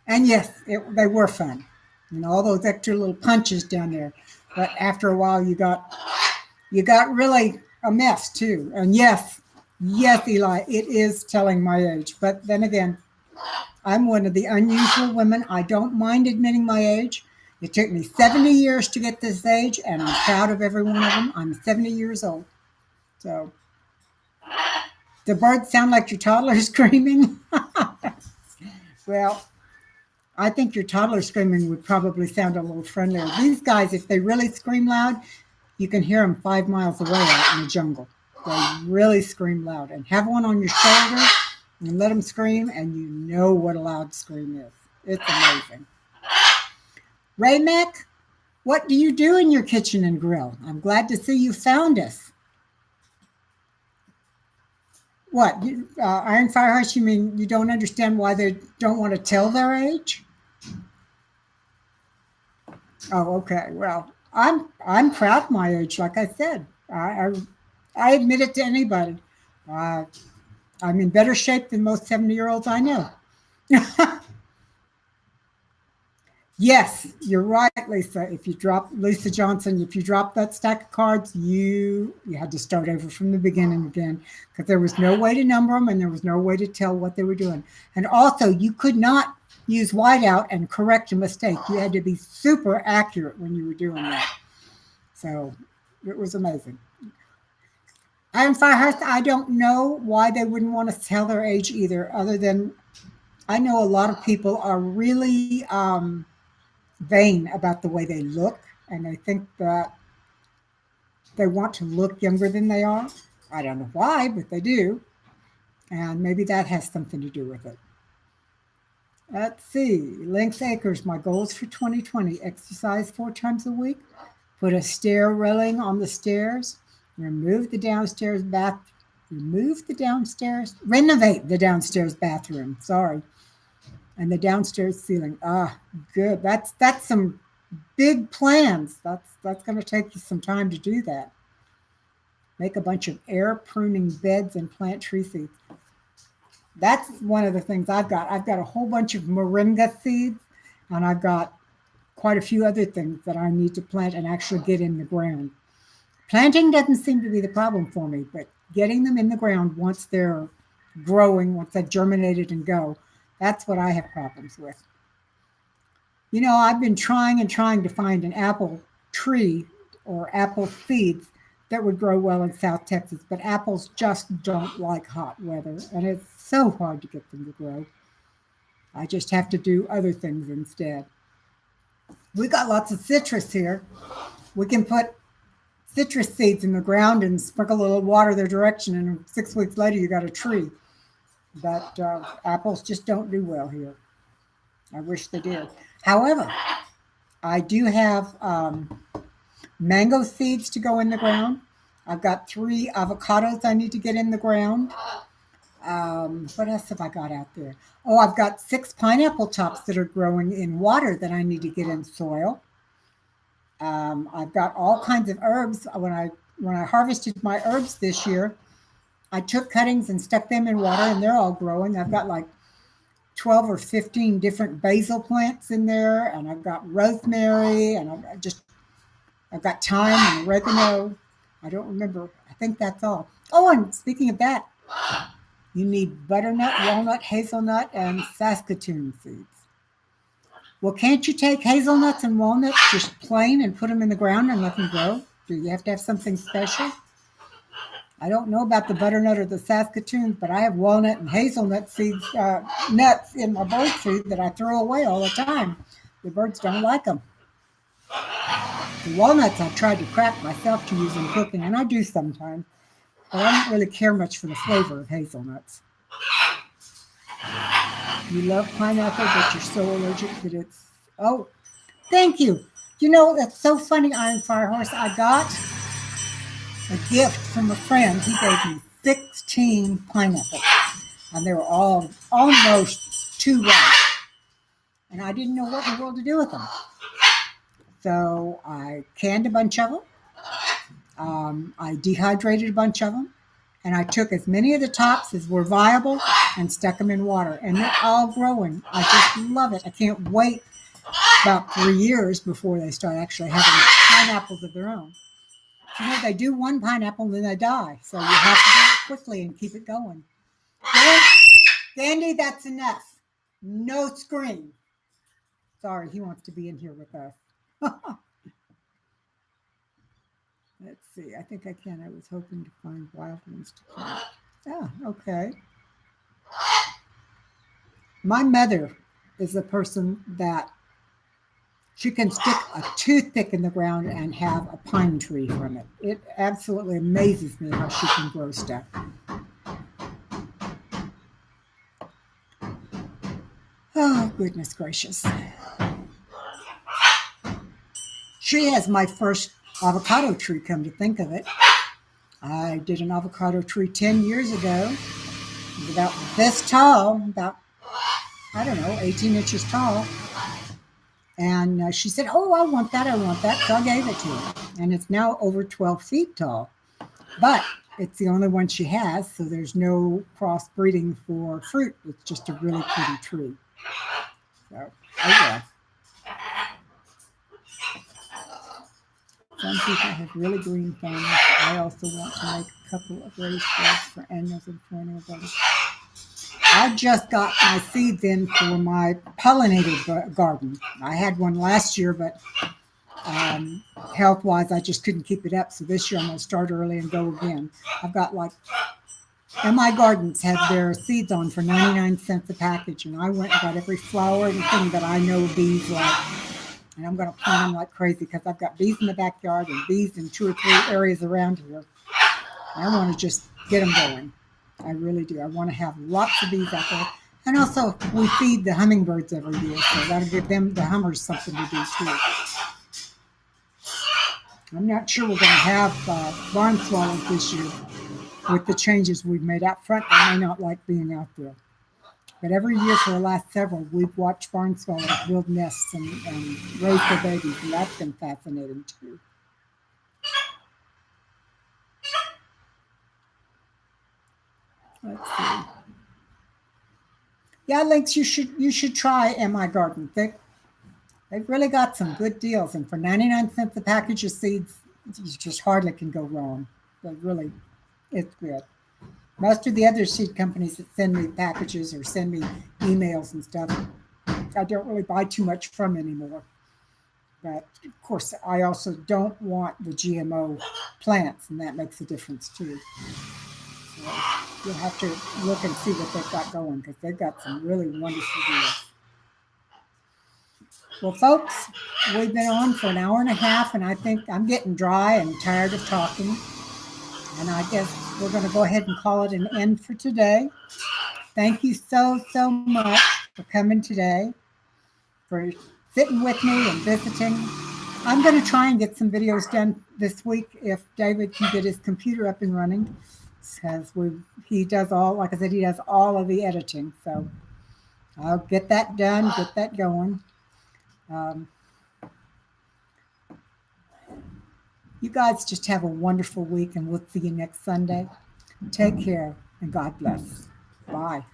And yes, they were fun. All those extra little punches down there. But after a while, you got really a mess too. And yes, Eli, it is telling my age. But then again, I'm one of the unusual women. I don't mind admitting my age. It took me 70 years to get this age, and I'm proud of every one of them. I'm 70 years old. So, the birds sound like your toddler screaming. Well, I think your toddler screaming would probably sound a little friendlier. These guys, if they really scream loud, you can hear them 5 miles away out in the jungle. They really scream loud. And have one on your shoulder and let them scream, and you know what a loud scream is. It's amazing. Raymac, what do you do in your kitchen and grill? I'm glad to see you found us. What, Iron Firehouse, you mean you don't understand why they don't want to tell their age? Oh, okay. Well, I'm proud of my age, like I said. I admit it to anybody. I'm in better shape than most 70-year-olds I know. Yes, you're right, Lisa. Lisa Johnson, if you drop that stack of cards, you had to start over from the beginning again, because there was no way to number them and there was no way to tell what they were doing. And also, you could not use whiteout and correct a mistake. You had to be super accurate when you were doing that. So it was amazing. Iron Firehouse, I don't know why they wouldn't want to tell their age either, other than I know a lot of people are really vain about the way they look, and they think that they want to look younger than they are. I don't know why, but they do. And maybe that has something to do with it. Let's see. Lynx Acres, my goals for 2020. Exercise 4 times a week. Put a stair railing on the stairs. Renovate the downstairs bathroom. Sorry. And the downstairs ceiling. Good. That's some big plans. That's going to take you some time to do that. Make a bunch of air pruning beds and plant tree seeds. That's one of the things I've got. I've got a whole bunch of moringa seeds, and I've got quite a few other things that I need to plant and actually get in the ground. Planting doesn't seem to be the problem for me, but getting them in the ground once they're growing, once they've germinated and go, that's what I have problems with. I've been trying to find an apple tree or apple seeds that would grow well in South Texas, but apples just don't like hot weather, and it's so hard to get them to grow. I just have to do other things instead. We got lots of citrus here. We can put citrus seeds in the ground and sprinkle a little water their direction, and 6 weeks later you got a tree. But apples just don't do well here. I wish they did. However, I do have mango seeds to go in the ground. I've got 3 avocados I need to get in the ground. What else have I got out there? Oh, I've got 6 pineapple tops that are growing in water that I need to get in soil. I've got all kinds of herbs. When I harvested my herbs this year, I took cuttings and stuck them in water, and they're all growing. I've got like 12 or 15 different basil plants in there, and I've got rosemary, and I've got thyme and oregano. I don't remember. I think that's all. Oh, and speaking of that, you need butternut, walnut, hazelnut, and Saskatoon seeds. Well, can't you take hazelnuts and walnuts just plain and put them in the ground and let them grow? Do you have to have something special? I don't know about the butternut or the Saskatoons, but I have walnut and hazelnut seeds, nuts in my bird food that I throw away all the time. The birds don't like them. The walnuts I tried to crack myself to use in cooking, and I do sometimes, but I don't really care much for the flavor of hazelnuts. You love pineapple, but you're so allergic that it's... Oh, thank you. You know, that's so funny, Iron Firehorse. I got a gift from a friend. He gave me 16 pineapples, and they were all almost too ripe. And I didn't know what in the world to do with them. So I canned a bunch of them. I dehydrated a bunch of them. And I took as many of the tops as were viable and stuck them in water. And they're all growing. I just love it. I can't wait about 3 years before they start actually having pineapples of their own. You know, they do one pineapple and then they die. So you have to do it quickly and keep it going. Dandy, that's enough. No scream. Sorry, he wants to be in here with us. Let's see. I think I can. I was hoping to find wild ones to plant. Yeah, okay. My mother is a person that she can stick a toothpick in the ground and have a pine tree from it. It absolutely amazes me how she can grow stuff. Oh, goodness gracious. She has my first avocado tree, come to think of it. I did an avocado tree 10 years ago. It was about this tall, about, I don't know, 18 inches tall. And she said, oh, I want that. So I gave it to her. And it's now over 12 feet tall. But it's the only one she has, so there's no crossbreeding for fruit. It's just a really pretty tree. So, oh yeah. Some people have really green thumbs. I also want to make a couple of raised beds for annuals and perennials. I just got my seeds in for my pollinated garden. I had one last year, but health-wise, I just couldn't keep it up. So this year I'm going to start early and go again. I've got like, MI Gardens had their seeds on for 99 cents a package, and I went and got every flower and thing that I know bees like. And I'm going to plant them like crazy because I've got bees in the backyard and bees in 2 or 3 areas around here. I want to just get them going. I really do. I want to have lots of bees out there. And also, we feed the hummingbirds every year, so that'll give them, the hummers, something to do too. I'm not sure we're going to have barn swallows this year with the changes we've made out front. They may not like being out there. But every year for the last several, we've watched barn swallows build nests and raise their babies, and that's been fascinating too. Let's see. Yeah, Lynx, you should try MI Garden. They've really got some good deals, and for 99 cents a package of seeds, you just hardly can go wrong. But really, it's good. Most of the other seed companies that send me packages or send me emails and stuff, I don't really buy too much from anymore. But of course, I also don't want the GMO plants, and that makes a difference too. So you'll have to look and see what they've got going because they've got some really wonderful deals. Well, folks, we've been on for an hour and a half, and I think I'm getting dry and tired of talking. And I guess we're going to go ahead and call it an end for today. Thank you so, so much for coming today, for sitting with me and visiting. I'm going to try and get some videos done this week if David can get his computer up and running, because he does all, like I said, he does all of the editing. So I'll get that done, get that going. You guys just have a wonderful week, and we'll see you next Sunday. Take care, and God bless. Bye.